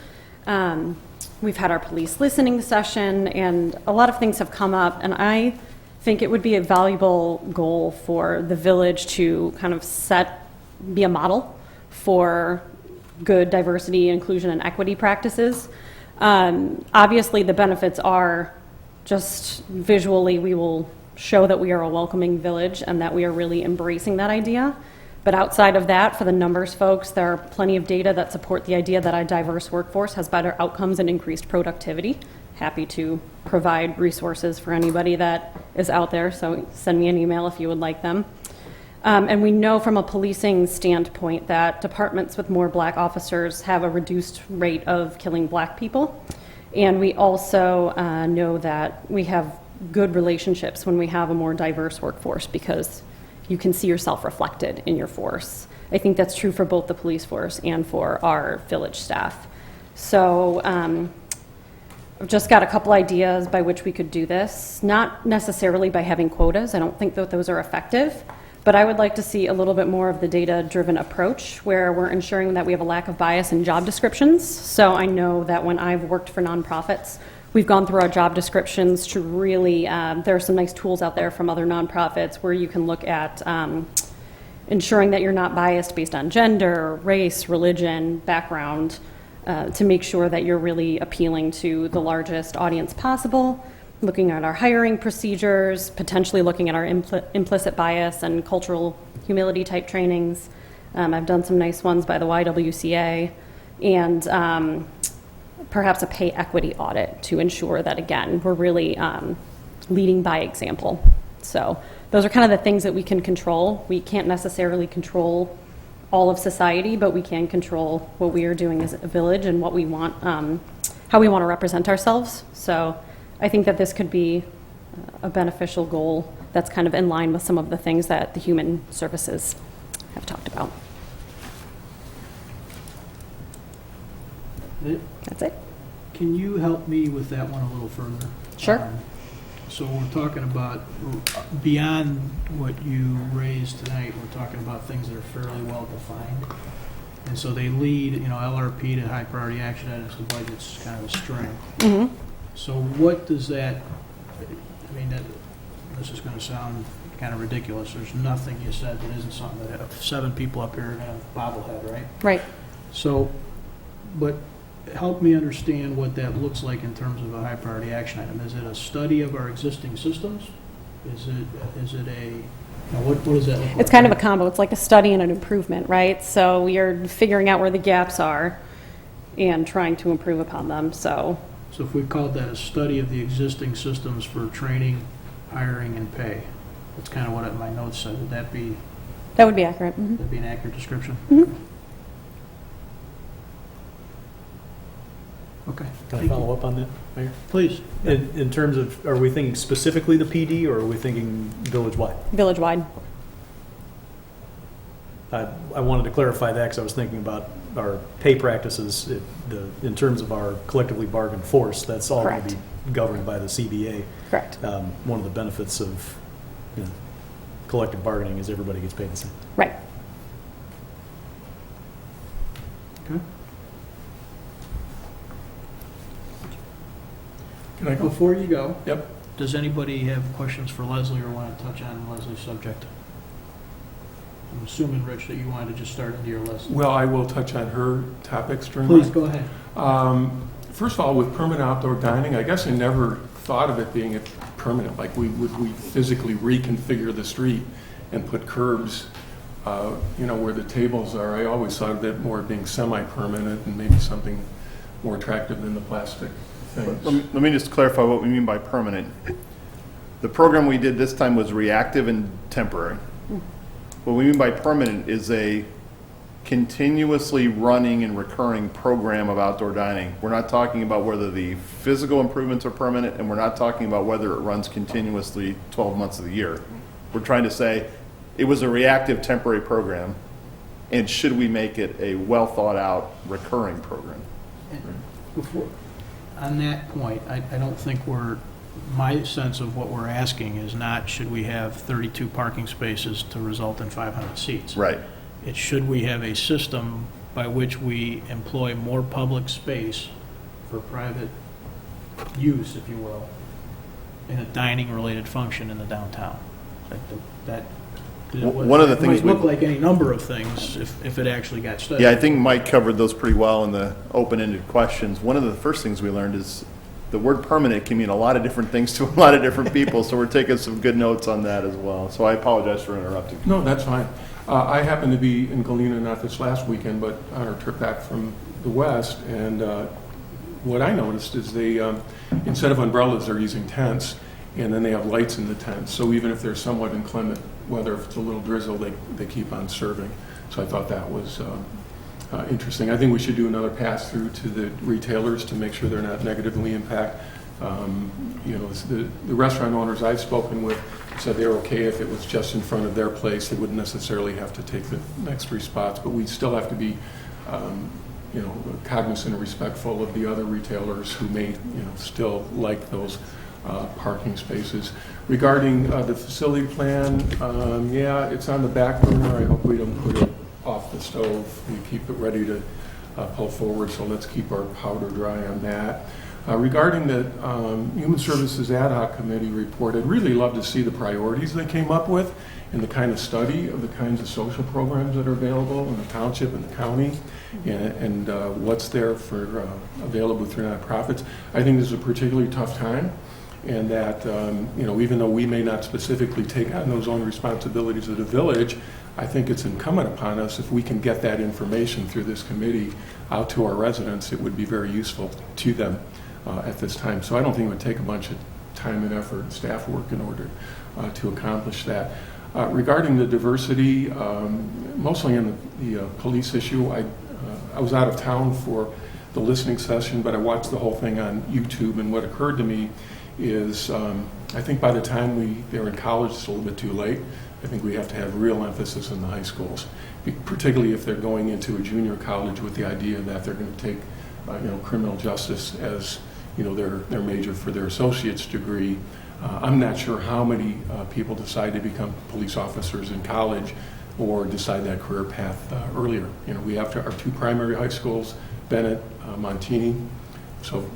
we've had our police listening session, and a lot of things have come up, and I think it would be a valuable goal for the village to kind of be a model for good diversity, inclusion, and equity practices. Obviously, the benefits are just visually, we will show that we are a welcoming village and that we are really embracing that idea. But outside of that, for the numbers folks, there are plenty of data that support the idea that a diverse workforce has better outcomes and increased productivity. Happy to provide resources for anybody that is out there, so send me an email if you would like them. And we know from a policing standpoint that departments with more black officers have a reduced rate of killing black people. And we also know that we have good relationships when we have a more diverse workforce, because you can see yourself reflected in your force. I think that's true for both the police force and for our village staff. So I've just got a couple ideas by which we could do this, not necessarily by having quotas. I don't think that those are effective, but I would like to see a little bit more of the data-driven approach where we're ensuring that we have a lack of bias in job descriptions. So I know that when I've worked for nonprofits, we've gone through our job descriptions to really, there are some nice tools out there from other nonprofits where you can look at ensuring that you're not biased based on gender, race, religion, background, to make sure that you're really appealing to the largest audience possible, looking at our hiring procedures, potentially looking at our implicit bias and cultural humility type trainings. I've done some nice ones by the YWCA, and perhaps a pay equity audit to ensure that, again, we're really leading by example. So those are kind of the things that we can control. We can't necessarily control all of society, but we can control what we are doing as a village and what we want, how we want to represent ourselves. So I think that this could be a beneficial goal that's kind of in line with some of the things that the human services have talked about. That's it. Can you help me with that one a little further? Sure. So we're talking about, beyond what you raised tonight, we're talking about things that are fairly well defined. And so they lead, LRP to high priority action items, the budget's kind of a string. Mm-hmm. So what does that, this is going to sound kind of ridiculous. There's nothing you said that isn't something that 7 people up here are going to have bobblehead, right? Right. So, but help me understand what that looks like in terms of a high priority action item. Is it a study of our existing systems? Is it a, what does that look like? It's kind of a combo. It's like a study and an improvement, right? So we are figuring out where the gaps are and trying to improve upon them. So if we called that a study of the existing systems for training, hiring, and pay, that's kind of what my notes said. Would that be? that would be accurate. Mm-hmm. That'd be an accurate description? Mhm. Okay. Can I follow up on that, Mayor? Please. In terms of, are we thinking specifically the PD, or are we thinking village-wide? Village-wide. I wanted to clarify that because I was thinking about our pay practices in terms of our collectively bargained force. That's all going to Correct. be governed by the CBA. Correct. One of the benefits of collective bargaining is everybody gets paid the same. Right. Okay. Can I go? Before you go, Yep. does anybody have questions for Leslie or want to touch on Leslie's subject? I'm assuming, Rich, that you wanted to just start into your list. Well, I will touch on her topics during Please, mine. go ahead. First of all, with permanent outdoor dining, I guess I never thought of it being permanent, like we physically reconfigure the street and put curbs, where the tables are. I always thought of it more being semi-permanent and maybe something more attractive than the plastic things. Let me just clarify what we mean by permanent. The program we did this time was reactive and temporary. What we mean by permanent is a continuously running and recurring program of outdoor dining. We're not talking about whether the physical improvements are permanent, and we're not talking about whether it runs continuously 12 months of the year. We're trying to say it was a reactive temporary program, and should we make it a well thought out recurring program? Before, on that point, I don't think my sense of what we're asking is not should we have 32 parking spaces to result in 500 seats. Right. It's should we have a system by which we employ more public space for private use, if you will, in a dining-related function in the downtown. One of the things It might look like any number of things if it actually got studied. Yeah, I think Mike covered those pretty well in the open-ended questions. One of the first things we learned is the word permanent can mean a lot of different things to a lot of different people, so we're taking some good notes on that as well. So I apologize for interrupting. No, that's fine. I happened to be in Galena not this last weekend, but on our trip back from the west, and what I noticed is they, instead of umbrellas, they're using tents, and then they have lights in the tents. So even if they're somewhat inclement weather, if it's a little drizzle, they keep on serving. So I thought that was interesting. I think we should do another pass-through to the retailers to make sure they're not negatively impacted. The restaurant owners I've spoken with said they're okay if it was just in front of their place. They wouldn't necessarily have to take the next 3 spots, but we still have to be, cognizant and respectful of the other retailers who may, still like those parking spaces. Regarding the facility plan, it's on the back burner. I hope we don't put it off the stove. We keep it ready to pull forward, so let's keep our powder dry on that. Regarding the Human Services Ad Hoc Committee report, I'd really love to see the priorities they came up with and the kind of study of the kinds of social programs that are available in the township and the county, and what's there for available through nonprofits. I think this is a particularly tough time, and that even though we may not specifically take on those own responsibilities of the village, I think it's incumbent upon us, if we can get that information through this committee out to our residents, it would be very useful to them at this time. So I don't think it would take a bunch of time and effort and staff work in order to accomplish that. Regarding the diversity, mostly in the police issue, I was out of town for the listening session, but I watched the whole thing on YouTube, and what occurred to me is I think by the time they're in college, it's a little bit too late. I think we have to have real emphasis in the high schools, particularly if they're going into a junior college with the idea that they're going to take criminal justice as their major for their associate's degree. I'm not sure how many people decide to become police officers in college or decide that career path earlier. We have our two primary high schools, Bennett, Montini. So,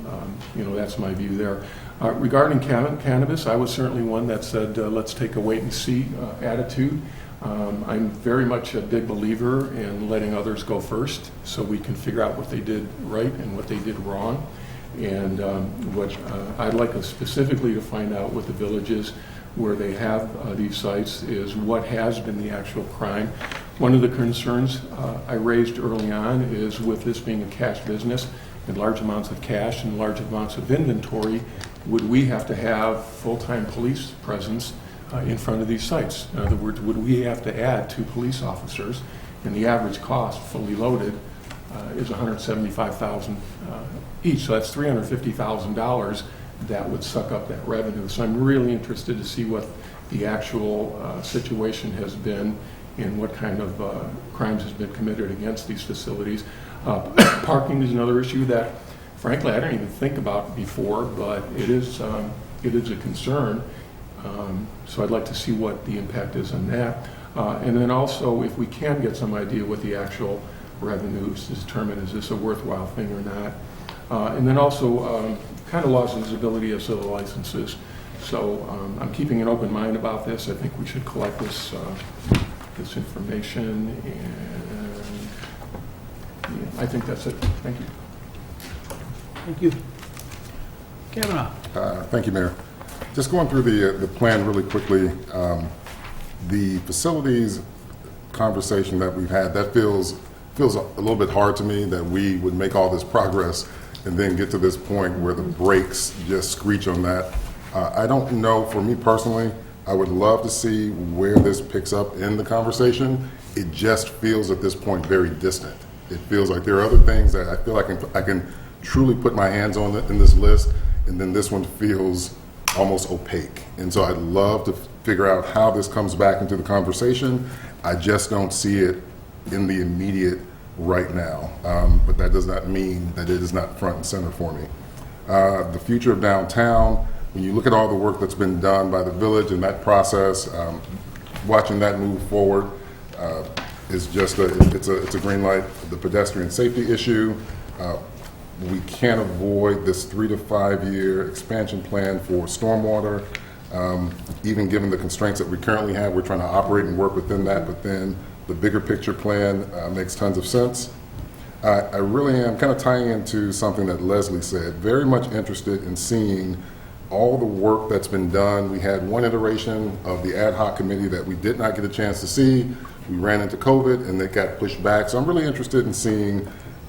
that's my view there. Regarding cannabis, I was certainly one that said, let's take a wait and see attitude. I'm very much a big believer in letting others go first so we can figure out what they did right and what they did wrong. And what I'd like us specifically to find out with the villages where they have these sites is what has been the actual crime. One of the concerns I raised early on is with this being a cash business and large amounts of cash and large amounts of inventory, would we have to have full-time police presence in front of these sites? In other words, would we have to add 2 police officers? And the average cost, fully loaded, is $175,000 each. So that's $350,000 that would suck up that revenue. So I'm really interested to see what the actual situation has been and what kind of crimes has been committed against these facilities. Parking is another issue that, frankly, I didn't even think about before, but it is a concern. So I'd like to see what the impact is on that. And then also, if we can get some idea what the actual revenues to determine is this a worthwhile thing or not. And then also, kind of lost visibility of civil licenses. So I'm keeping an open mind about this. I think we should collect this information, and I think that's it. Thank you. Thank you. Kavanaugh. Thank you, Mayor. Just going through the plan really quickly, the facilities conversation that we've had, that feels a little bit hard to me that we would make all this progress and then get to this point where the brakes just screech on that. I don't know, for me personally, I would love to see where this picks up in the conversation. It just feels at this point very distant. It feels like there are other things that I feel I can truly put my hands on in this list, and then this one feels almost opaque. And so I'd love to figure out how this comes back into the conversation. I just don't see it in the immediate right now, but that does not mean that it is not front and center for me. The future of downtown, when you look at all the work that's been done by the village and that process, watching that move forward is just it's a green light. The pedestrian safety issue, we can't avoid this 3 to 5 year expansion plan for stormwater. Even given the constraints that we currently have, we're trying to operate and work within that, but then the bigger picture plan makes tons of sense. I really am kind of tying into something that Leslie said, very much interested in seeing all the work that's been done. We had one iteration of the ad hoc committee that we did not get a chance to see. We ran into COVID and it got pushed back. So I'm really interested in seeing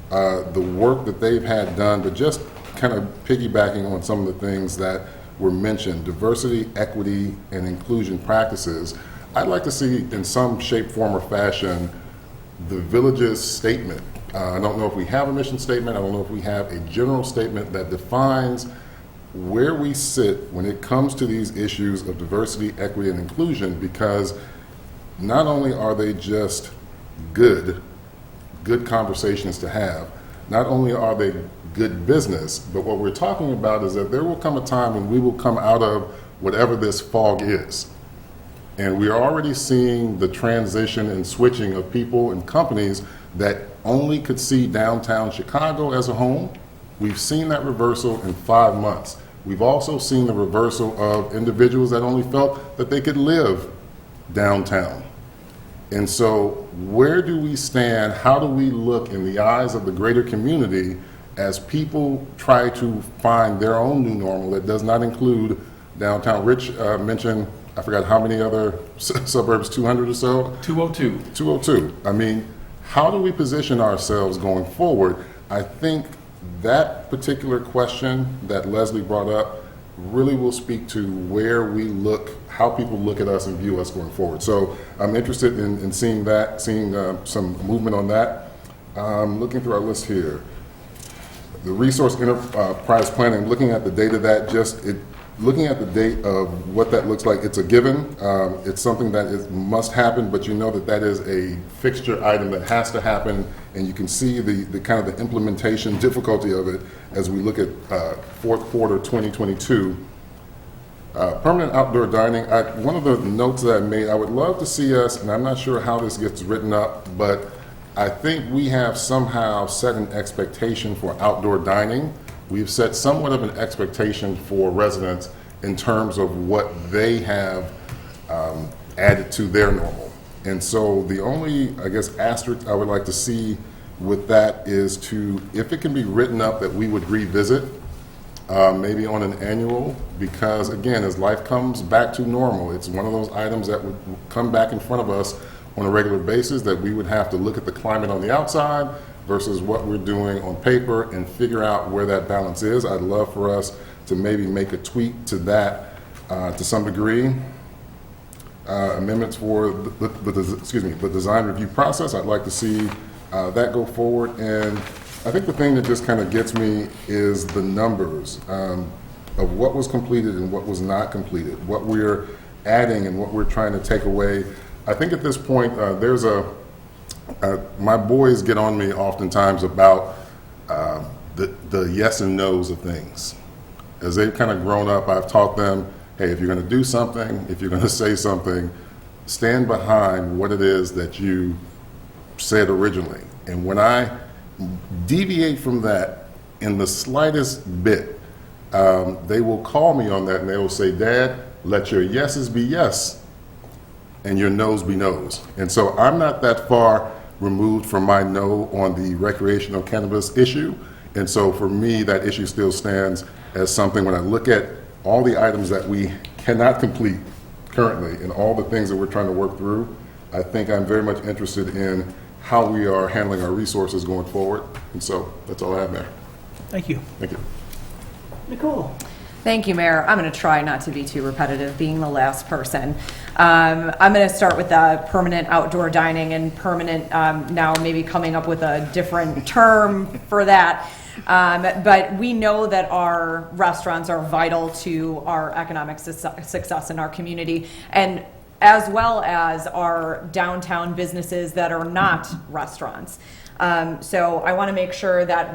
the work that they've had done, but just kind of piggybacking on some of the things that were mentioned, diversity, equity, and inclusion practices. I'd like to see in some shape, form, or fashion the village's statement. I don't know if we have a mission statement. I don't know if we have a general statement that defines where we sit when it comes to these issues of diversity, equity, and inclusion, because not only are they just good conversations to have, not only are they good business, but what we're talking about is that there will come a time when we will come out of whatever this fog is. And we are already seeing the transition and switching of people and companies that only could see downtown Chicago as a home. We've seen that reversal in 5 months. We've also seen the reversal of individuals that only felt that they could live downtown. And so where do we stand? How do we look in the eyes of the greater community as people try to find their own new normal that does not include downtown? Rich mentioned, I forgot how many other suburbs, 200 or so? 202. 202. I mean, how do we position ourselves going forward? I think that particular question that Leslie brought up really will speak to where we look, how people look at us and view us going forward. So I'm interested in seeing that, seeing some movement on that. Looking through our list here, the resource enterprise planning, looking at the date of that, looking at the date of what that looks like, it's a given. It's something that must happen, but you know that is a fixture item that has to happen, and you can see the kind of the implementation difficulty of it as we look at fourth quarter 2022. Permanent outdoor dining, one of the notes that I made, I would love to see us, and I'm not sure how this gets written up, but I think we have somehow set an expectation for outdoor dining. We've set somewhat of an expectation for residents in terms of what they have added to their normal. And so the only, I guess, asterisk I would like to see with that is if it can be written up that we would revisit, maybe on an annual, because again, as life comes back to normal, it's one of those items that would come back in front of us on a regular basis, that we would have to look at the climate on the outside versus what we're doing on paper and figure out where that balance is. I'd love for us to maybe make a tweak to that to some degree. Amendments for the design review process, I'd like to see that go forward. And I think the thing that just kind of gets me is the numbers of what was completed and what was not completed, what we're adding and what we're trying to take away. I think at this point, my boys get on me oftentimes about the yes and no's of things. As they've kind of grown up, I've taught them, hey, if you're going to do something, if you're going to say something, stand behind what it is that you said originally. And when I deviate from that in the slightest bit, they will call me on that and they will say, Dad, let your yeses be yes and your no's be no's. And so I'm not that far removed from my no on the recreational cannabis issue. And so for me, that issue still stands as something when I look at all the items that we cannot complete currently and all the things that we're trying to work through. I think I'm very much interested in how we are handling our resources going forward. And so that's all I have, Mayor. Thank you. Thank you. Nicole? Thank you, Mayor. I'm going to try not to be too repetitive, being the last person. I'm going to start with the permanent outdoor dining and permanent, now maybe coming up with a different term for that. But we know that our restaurants are vital to our economic success in our community, and as well as our downtown businesses that are not restaurants. So I want to make sure that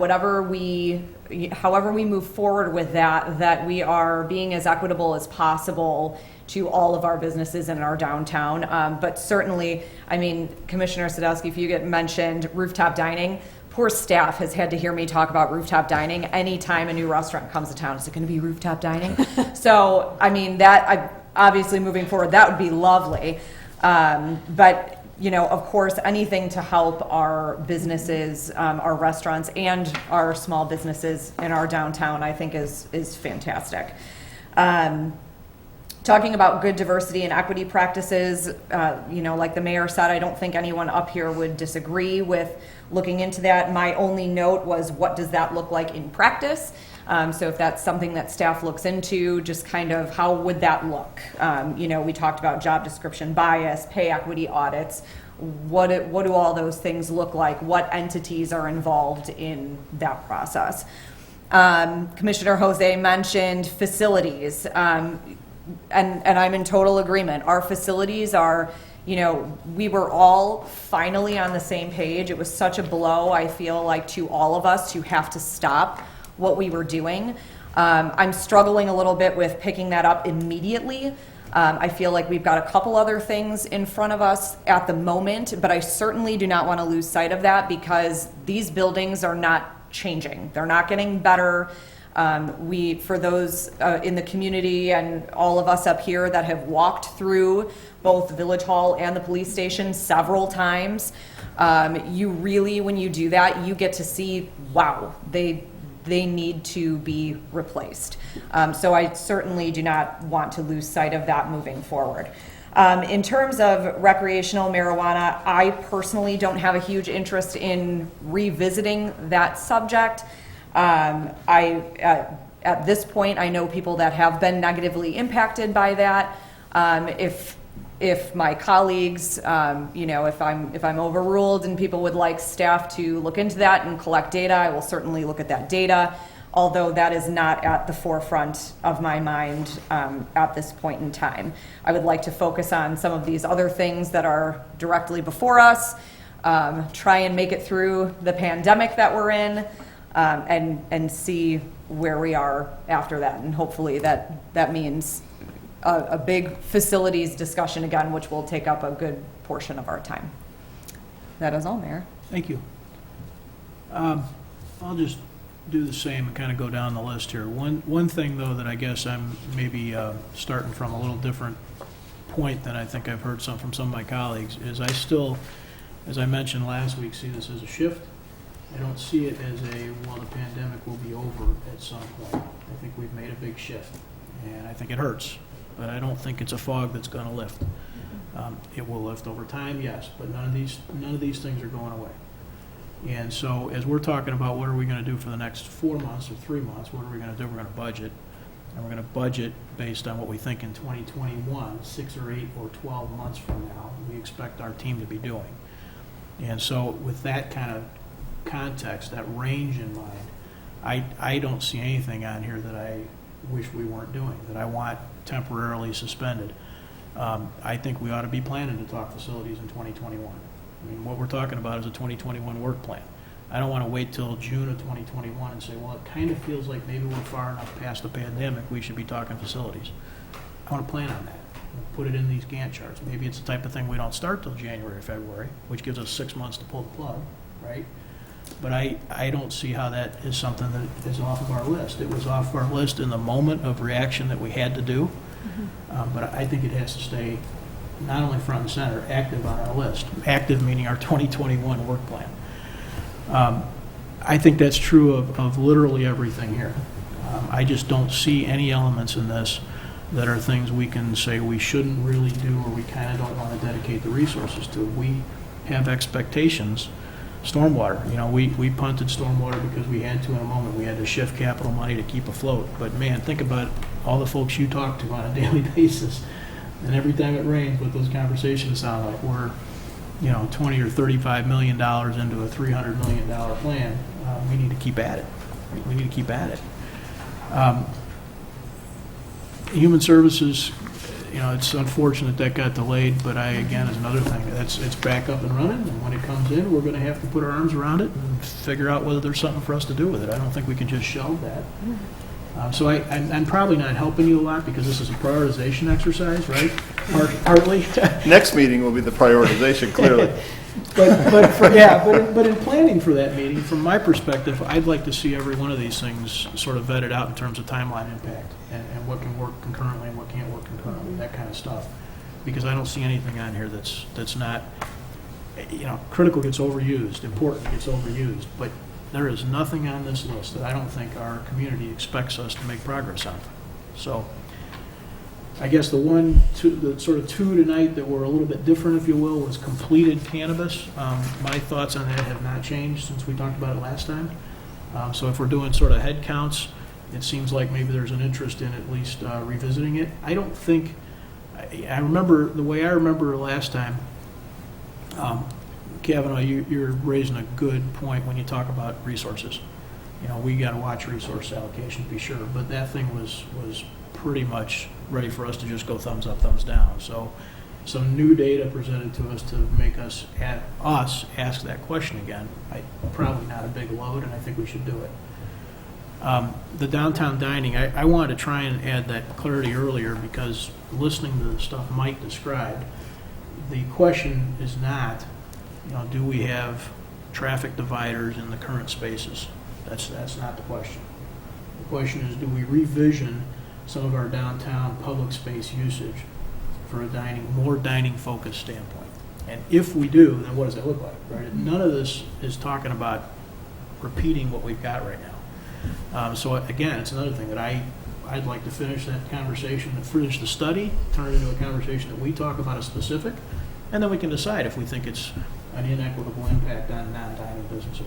however we move forward with that we are being as equitable as possible to all of our businesses in our downtown. But certainly, I mean, Commissioner Sadowski, if you get mentioned rooftop dining, poor staff has had to hear me talk about rooftop dining anytime a new restaurant comes to town. Is it going to be rooftop dining? So, I mean, obviously moving forward, that would be lovely. But you know, of course, anything to help our businesses, our restaurants, and our small businesses in our downtown, I think is fantastic. Talking about good diversity and equity practices, you know, like the mayor said, I don't think anyone up here would disagree with looking into that. My only note was, what does that look like in practice? So if that's something that staff looks into, just kind of how would that look? You know, we talked about job description bias, pay equity audits. What do all those things look like? What entities are involved in that process? Commissioner Jose mentioned facilities, and I'm in total agreement. Our facilities are, you know, we were all finally on the same page. It was such a blow, I feel like, to all of us to have to stop what we were doing. I'm struggling a little bit with picking that up immediately. I feel like we've got a couple other things in front of us at the moment, but I certainly do not want to lose sight of that, because these buildings are not changing. They're not getting better. For those in the community and all of us up here that have walked through both Village Hall and the police station several times, you really, when you do that, you get to see, wow, they need to be replaced. So I certainly do not want to lose sight of that moving forward. In terms of recreational marijuana, I personally don't have a huge interest in revisiting that subject. At this point, I know people that have been negatively impacted by that. If my colleagues, if I'm overruled and people would like staff to look into that and collect data, I will certainly look at that data, although that is not at the forefront of my mind at this point in time. I would like to focus on some of these other things that are directly before us, try and make it through the pandemic that we're in, and see where we are after that. And hopefully that means a big facilities discussion again, which will take up a good portion of our time. That is all, Mayor. Thank you. I'll just do the same and kind of go down the list here. One thing, though, that I guess I'm maybe starting from a little different point than I think I've heard from some of my colleagues is I still, as I mentioned last week, see this as a shift. I don't see it as the pandemic will be over at some point. I think we've made a big shift, and I think it hurts, but I don't think it's a fog that's going to lift. It will lift over time, yes, but none of these things are going away. And so as we're talking about what are we going to do for the next 4 months or 3 months, what are we going to do? We're going to budget, and we're going to budget based on what we think in 2021, 6 or 8 or 12 months from now, we expect our team to be doing. And so with that kind of context, that range in mind, I don't see anything on here that I wish we weren't doing, that I want temporarily suspended. I think we ought to be planning to talk facilities in 2021. I mean, what we're talking about is a 2021 work plan. I don't want to wait till June of 2021 and say, well, it kind of feels like maybe we're far enough past the pandemic, we should be talking facilities. I want to plan on that. Put it in these Gantt charts. Maybe it's the type of thing we don't start till January or February, which gives us 6 months to pull the plug, right? But I don't see how that is something that is off of our list. It was off of our list in the moment of reaction that we had to do, but I think it has to stay not only front and center, active on our list. Active meaning our 2021 work plan. I think that's true of literally everything here. I just don't see any elements in this that are things we can say we shouldn't really do or we kind of don't want to dedicate the resources to. We have expectations. Stormwater, we punted stormwater because we had to in a moment. We had to shift capital money to keep afloat. But man, think about all the folks you talk to on a daily basis. And every time it rains, what those conversations sound like, we're, $20 or $35 million into a $300 million plan. We need to keep at it. We need to keep at it. Human services, it's unfortunate that got delayed, but again, is another thing. It's back up and running, and when it comes in, we're going to have to put our arms around it and figure out whether there's something for us to do with it. I don't think we can just shelve that. So I'm probably not helping you a lot because this is a prioritization exercise, right? Partly. Next meeting will be the prioritization, clearly. But in planning for that meeting, from my perspective, I'd like to see every one of these things sort of vetted out in terms of timeline impact and what can work concurrently and what can't work concurrently, that kind of stuff. Because I don't see anything on here that's not, critical gets overused, important gets overused, but there is nothing on this list that I don't think our community expects us to make progress on. So I guess the sort of two tonight that were a little bit different, if you will, was completed cannabis. My thoughts on that have not changed since we talked about it last time. So if we're doing sort of head counts, it seems like maybe there's an interest in at least revisiting it. I don't think, I remember, the way I remember last time, Kavanaugh, you're raising a good point when you talk about resources. We got to watch resource allocation to be sure, but that thing was pretty much ready for us to just go thumbs up, thumbs down. So some new data presented to us to make us ask that question again. Probably not a big load, and I think we should do it. The downtown dining, I wanted to try and add that clarity earlier because listening to the stuff Mike described, the question is not, do we have traffic dividers in the current spaces? That's not the question. The question is, do we revision some of our downtown public space usage for a more dining focused standpoint? And if we do, then what does it look like, right? None of this is talking about repeating what we've got right now. So again, it's another thing that I'd like to finish that conversation and finish the study, turn it into a conversation that we talk about a specific, and then we can decide if we think it's an inequitable impact on non-dining businesses.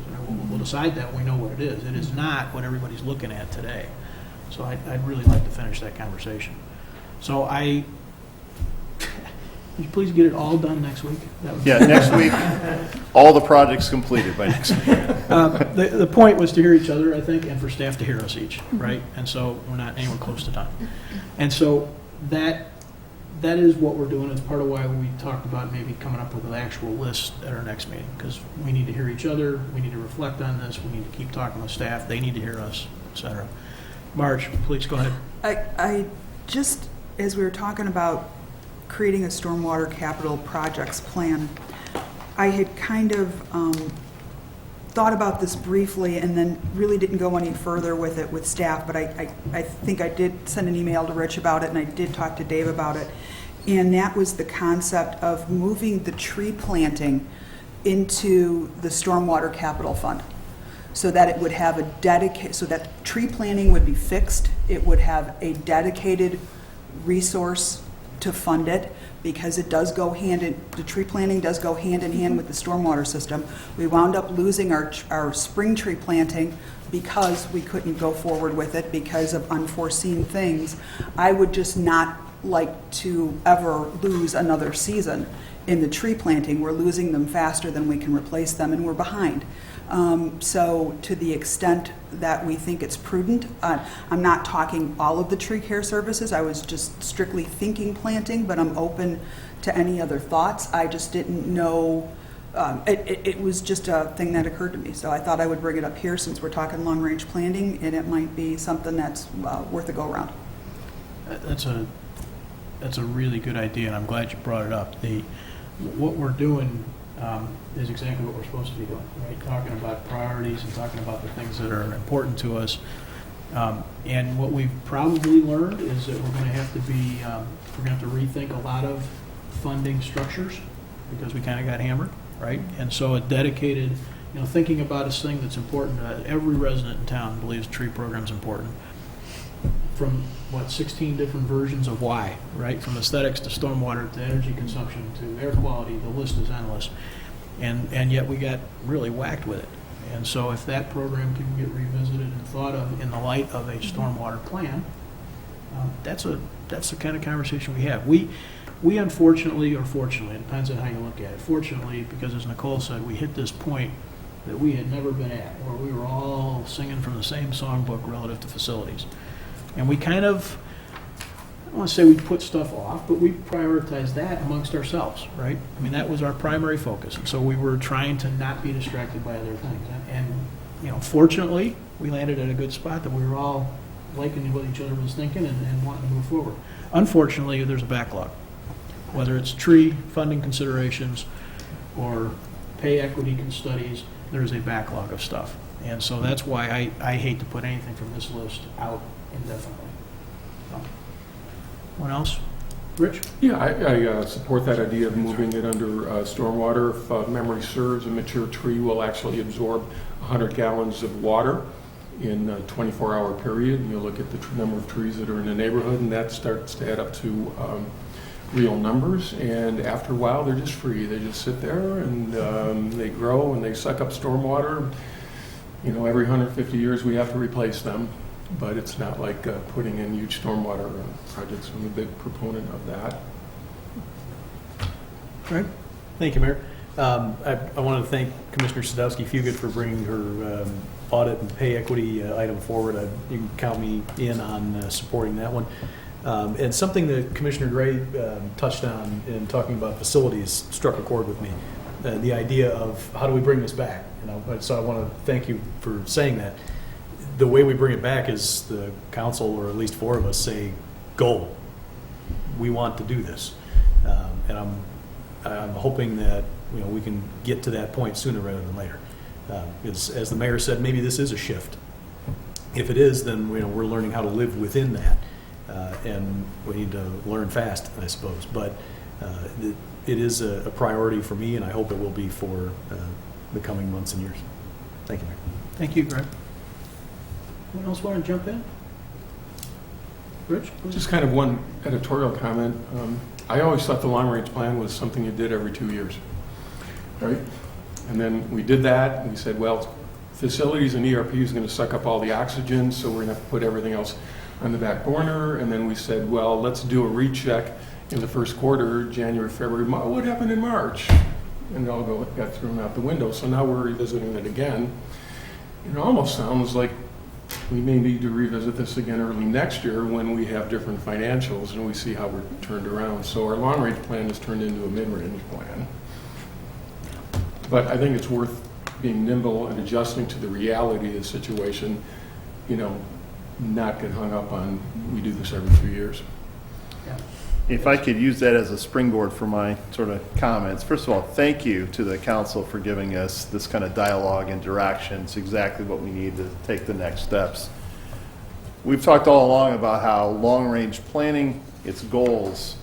We'll decide that when we know what it is. It is not what everybody's looking at today. So I'd really like to finish that conversation. So would you please get it all done next week? That would be- Yeah, next week, all the projects completed by next week. The point was to hear each other, I think, and for staff to hear us each, right? And so we're not anywhere close to done. And so that is what we're doing. It's part of why we talked about maybe coming up with an actual list at our next meeting, because we need to hear each other, we need to reflect on this, we need to keep talking with staff, they need to hear us, et cetera. Marge, please go ahead. I just, as we were talking about creating a stormwater capital projects plan, I had kind of thought about this briefly and then really didn't go any further with it with staff, but I think I did send an email to Rich about it, and I did talk to Dave about it. And that was the concept of moving the tree planting into the stormwater capital fund, so that it would have a dedicated, so that tree planting would be fixed, it would have a dedicated resource to fund it, because it does go the tree planting does go hand in hand with the stormwater system. We wound up losing our spring tree planting because we couldn't go forward with it because of unforeseen things. I would just not like to ever lose another season in the tree planting. We're losing them faster than we can replace them, and we're behind. So to the extent that we think it's prudent, I'm not talking all of the tree care services, I was just strictly thinking planting, but I'm open to any other thoughts. I just didn't know, it was just a thing that occurred to me, so I thought I would bring it up here since we're talking long-range planning, and it might be something that's worth a go-around. That's a really good idea, and I'm glad you brought it up. What we're doing is exactly what we're supposed to be doing, right? Talking about priorities and talking about the things that are important to us. And what we've probably learned is that we're going to have to be, we're going to have to rethink a lot of funding structures because we kind of got hammered, right? And so a dedicated, thinking about this thing that's important to every resident in town believes tree program's important. From 16 different versions of why, right? From aesthetics to stormwater to energy consumption to air quality, the list is endless. And yet we got really whacked with it. And so if that program can get revisited and thought of in the light of a stormwater plan, that's the kind of conversation we have. We unfortunately, or fortunately, it depends on how you look at it. Fortunately, because as Nicole said, we hit this point that we had never been at, where we were all singing from the same songbook relative to facilities. And we kind of, I don't want to say we put stuff off, but we prioritized that amongst ourselves, right? I mean, that was our primary focus. And so we were trying to not be distracted by other things. And fortunately, we landed at a good spot that we were all liking what each other was thinking and wanting to move forward. Unfortunately, there's a backlog. Whether it's tree funding considerations or pay equity studies, there's a backlog of stuff. And so that's why I hate to put anything from this list out indefinitely. So, what else? Rich? Yeah, I support that idea of moving it under stormwater. If memory serves, a mature tree will actually absorb 100 gallons of water in a 24-hour period. And you look at the number of trees that are in the neighborhood, and that starts to add up to real numbers. And after a while, they're just free. They just sit there, and they grow, and they suck up stormwater. Every 150 years, we have to replace them. But it's not like putting in huge stormwater projects. I'm a big proponent of that. Right. Thank you, Mayor. I want to thank Commissioner Sadowski-Fugit for bringing her audit and pay equity item forward. You can count me in on supporting that one. And something that Commissioner Gray touched on in talking about facilities struck a chord with me. The idea of how do we bring this back? So I want to thank you for saying that. The way we bring it back is the council, or at least 4 of us, say, go. We want to do this. And I'm hoping that we can get to that point sooner rather than later. As the mayor said, maybe this is a shift. If it is, then we're learning how to live within that. And we need to learn fast, I suppose. But it is a priority for me, and I hope it will be for the coming months and years. Thank you, Mayor. Thank you, Greg. Anyone else want to jump in? Rich? Just kind of one editorial comment. I always thought the long-range plan was something you did every 2 years, right? And then we did that, and we said, well, facilities and ERP is going to suck up all the oxygen, so we're going to have to put everything else on the back burner, and then we said, well, let's do a recheck in the first quarter, January, February, what happened in March? And it all got thrown out the window. So now we're revisiting it again. It almost sounds like we may need to revisit this again early next year when we have different financials and we see how we're turned around. So our long-range plan has turned into a mid-range plan. But I think it's worth being nimble and adjusting to the reality of the situation, not get hung up on, we do this every 2 years. If I could use that as a springboard for my sort of comments. First of all, thank you to the council for giving us this kind of dialogue and direction. It's exactly what we need to take the next steps. We've talked all along about how long-range planning, its goals,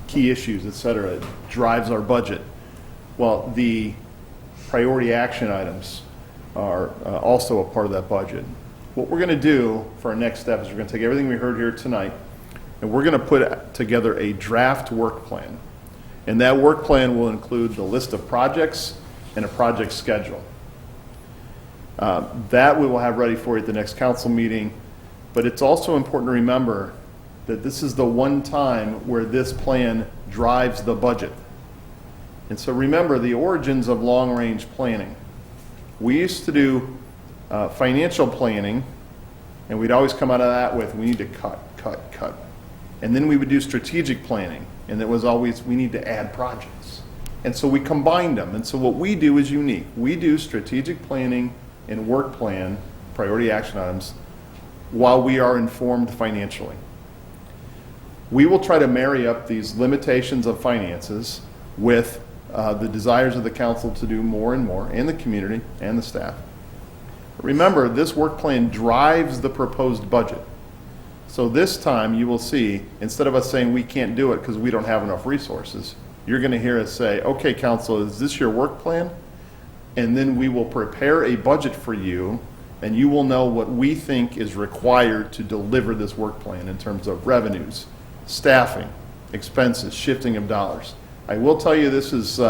key issues, et cetera, drives our budget. Well, the priority action items are also a part of that budget. What we're going to do for our next step is we're going to take everything we heard here tonight, and we're going to put together a draft work plan. And that work plan will include the list of projects and a project schedule. That we will have ready for you at the next council meeting. But it's also important to remember that this is the one time where this plan drives the budget. And so remember the origins of long-range planning. We used to do financial planning, and we'd always come out of that with, we need to cut. And then we would do strategic planning, and it was always, we need to add projects. And so we combined them. And so what we do is unique. We do strategic planning and work plan, priority action items, while we are informed financially. We will try to marry up these limitations of finances with the desires of the council to do more and more, and the community and the staff. Remember, this work plan drives the proposed budget. So this time you will see, instead of us saying we can't do it because we don't have enough resources, you're going to hear us say, okay, council, is this your work plan? And then we will prepare a budget for you, and you will know what we think is required to deliver this work plan in terms of revenues, staffing, expenses, shifting of dollars. I will tell you this is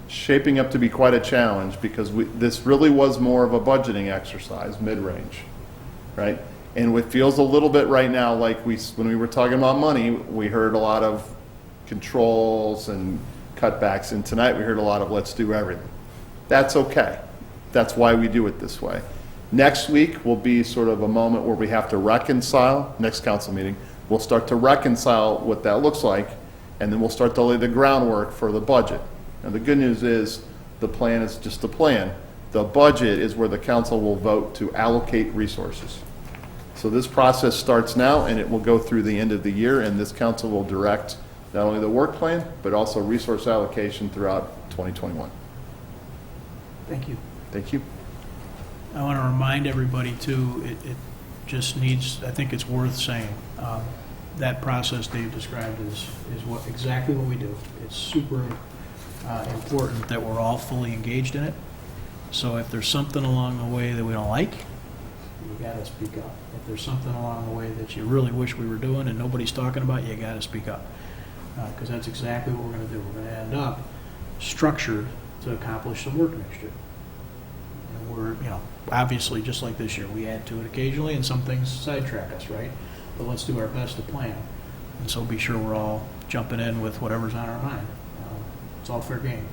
shaping up to be quite a challenge because this really was more of a budgeting exercise, mid-range, right? And it feels a little bit right now like when we were talking about money, we heard a lot of controls and cutbacks, and tonight we heard a lot of let's do everything. That's okay. That's why we do it this way. Next week will be sort of a moment where we have to reconcile, next council meeting, we'll start to reconcile what that looks like, and then we'll start to lay the groundwork for the budget. And the good news is the plan is just a plan. The budget is where the council will vote to allocate resources. So this process starts now, and it will go through the end of the year, and this council will direct not only the work plan, but also resource allocation throughout 2021. Thank you. Thank you. I want to remind everybody, too, it just needs, I think it's worth saying, that process Dave described is exactly what we do. It's super important that we're all fully engaged in it. So if there's something along the way that we don't like, you got to speak up. If there's something along the way that you really wish we were doing and nobody's talking about, you got to speak up. Because that's exactly what we're going to do. We're going to end up structured to accomplish some work next year. And we're, obviously, just like this year, we add to it occasionally and some things sidetrack us, right? But let's do our best to plan. And so be sure we're all jumping in with whatever's on our mind. It's all fair game.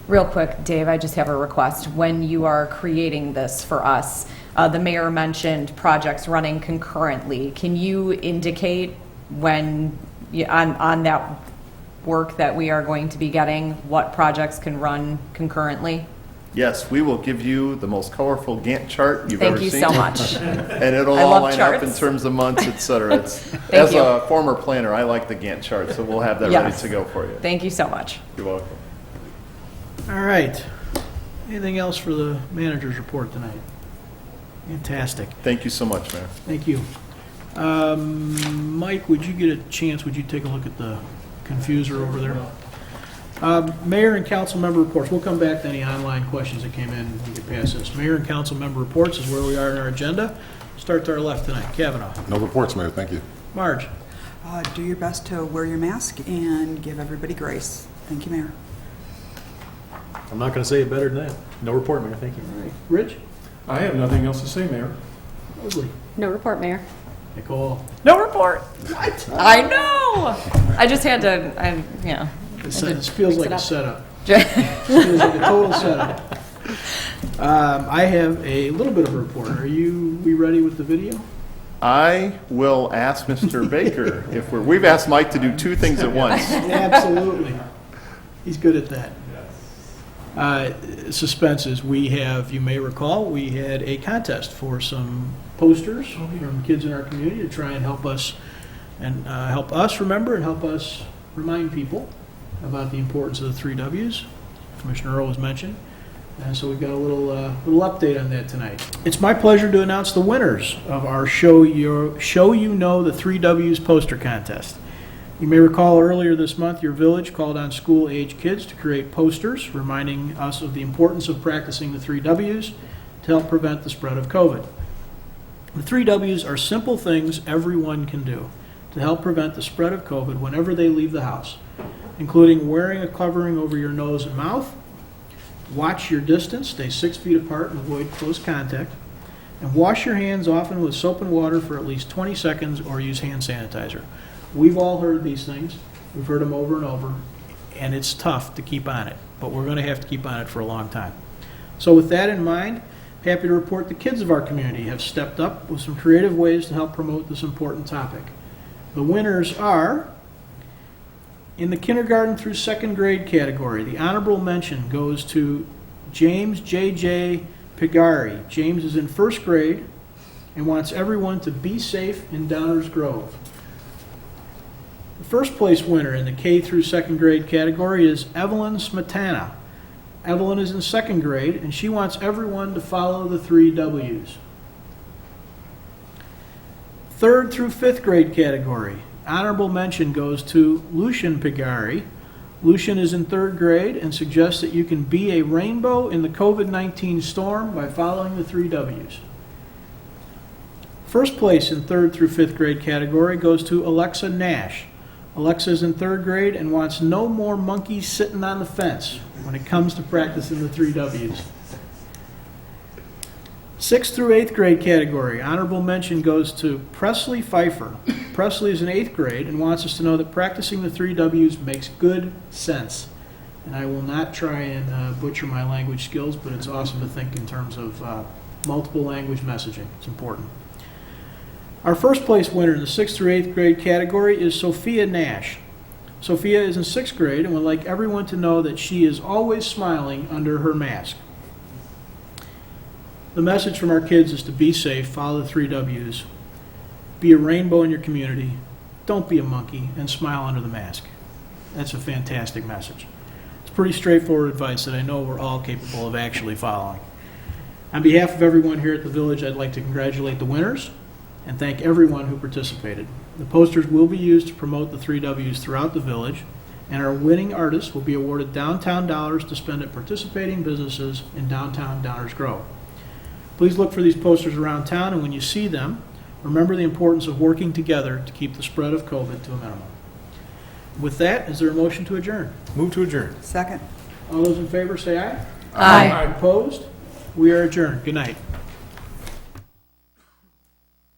Real quick, Dave, I just have a request. When you are creating this for us, the mayor mentioned projects running concurrently. Can you indicate when, on that work that we are going to be getting, what projects can run concurrently? Yes, we will give you the most colorful Gantt chart you've ever seen. Thank you so much. And it'll I all love line up in charts. terms of months, et cetera. Thank you. A former planner, I like the Gantt chart, so we'll have that ready Yes. to go for you. Thank you so much. You're welcome. All right. Anything else for the manager's report tonight? Fantastic. Thank you so much, Mayor. Thank you. Mike, would you get a chance, would you take a look at the confuser over there? Mayor and council member reports. We'll come back to any online questions that came in. We can pass this. Mayor and council member reports is where we are in our agenda. Start to our left tonight. Kavanaugh. No reports, Mayor. Thank you. Marge. Do your best to wear your mask and give everybody grace. Thank you, Mayor. I'm not going to say it better than that. No report, Mayor. Thank you. All right. Rich. I have nothing else to say, Mayor. Mosley. No report, Mayor. Nicole. No report. What? I know. I just had to, This feels like a up. setup. Feels like a total setup. I have a little bit of a report. We ready with the video? I will ask Mr. Baker if we've asked Mike to do two things at once. Absolutely. He's good at that. Suspenses. We have, you may recall, we had a contest for some posters from kids in our community to try and help us remember and help us remind people about the importance of the 3 W's. Commissioner Earl was mentioned. And so we've got a little update on that tonight. It's my pleasure to announce the winners of our Show You Know the 3 W's poster contest. You may recall earlier this month your village called on school-age kids to create posters reminding us of the importance of practicing the 3 W's to help prevent the spread of COVID. The 3 W's are simple things everyone can do to help prevent the spread of COVID whenever they leave the house, including wearing a covering over your nose and mouth, watch your distance, stay 6 feet apart and avoid close contact, and wash your hands often with soap and water for at least 20 seconds or use hand sanitizer. We've all heard these things. We've heard them over and over, and it's tough to keep on it, but we're going to have to keep on it for a long time. So with that in mind, happy to report the kids of our community have stepped up with some creative ways to help promote this important topic. The winners are, in the kindergarten through 2nd grade category, the honorable mention goes to James J.J. Pigari. James is in 1st grade and wants everyone to be safe in Downers Grove. The first place winner in the K through 2nd grade category is Evelyn Smetana. Evelyn is in 2nd grade and she wants everyone to follow the 3 W's. 3rd through 5th grade category, honorable mention goes to Lucian Pigari. Lucian is in 3rd grade and suggests that you can be a rainbow in the COVID-19 storm by following the 3 W's. First place in 3rd through 5th grade category goes to Alexa Nash. Alexa is in 3rd grade and wants no more monkeys sitting on the fence when it comes to practicing the 3 W's. 6th through 8th grade category, honorable mention goes to Presley Pfeiffer. Presley is in 8th grade and wants us to know that practicing the 3 W's makes good sense. And I will not try and butcher my language skills, but it's awesome to think in terms of multiple language messaging. It's important. Our first place winner in the 6th through 8th grade category is Sophia Nash. Sophia is in 6th grade and would like everyone to know that she is always smiling under her mask. The message from our kids is to be safe, follow the 3 W's, be a rainbow in your community, don't be a monkey, and smile under the mask. That's a fantastic message. It's pretty straightforward advice that I know we're all capable of actually following. On behalf of everyone here at the village, I'd like to congratulate the winners and thank everyone who participated. The posters will be used to promote the 3 W's throughout the village, and our winning artists will be awarded downtown dollars to spend at participating businesses in downtown Downers Grove. Please look for these posters around town, and when you see them, remember the importance of working together to keep the spread of COVID to a minimum. With that, is there a motion to adjourn? Move to adjourn. Second. All those in favor say aye. Aye. Opposed? We are adjourned. Good night.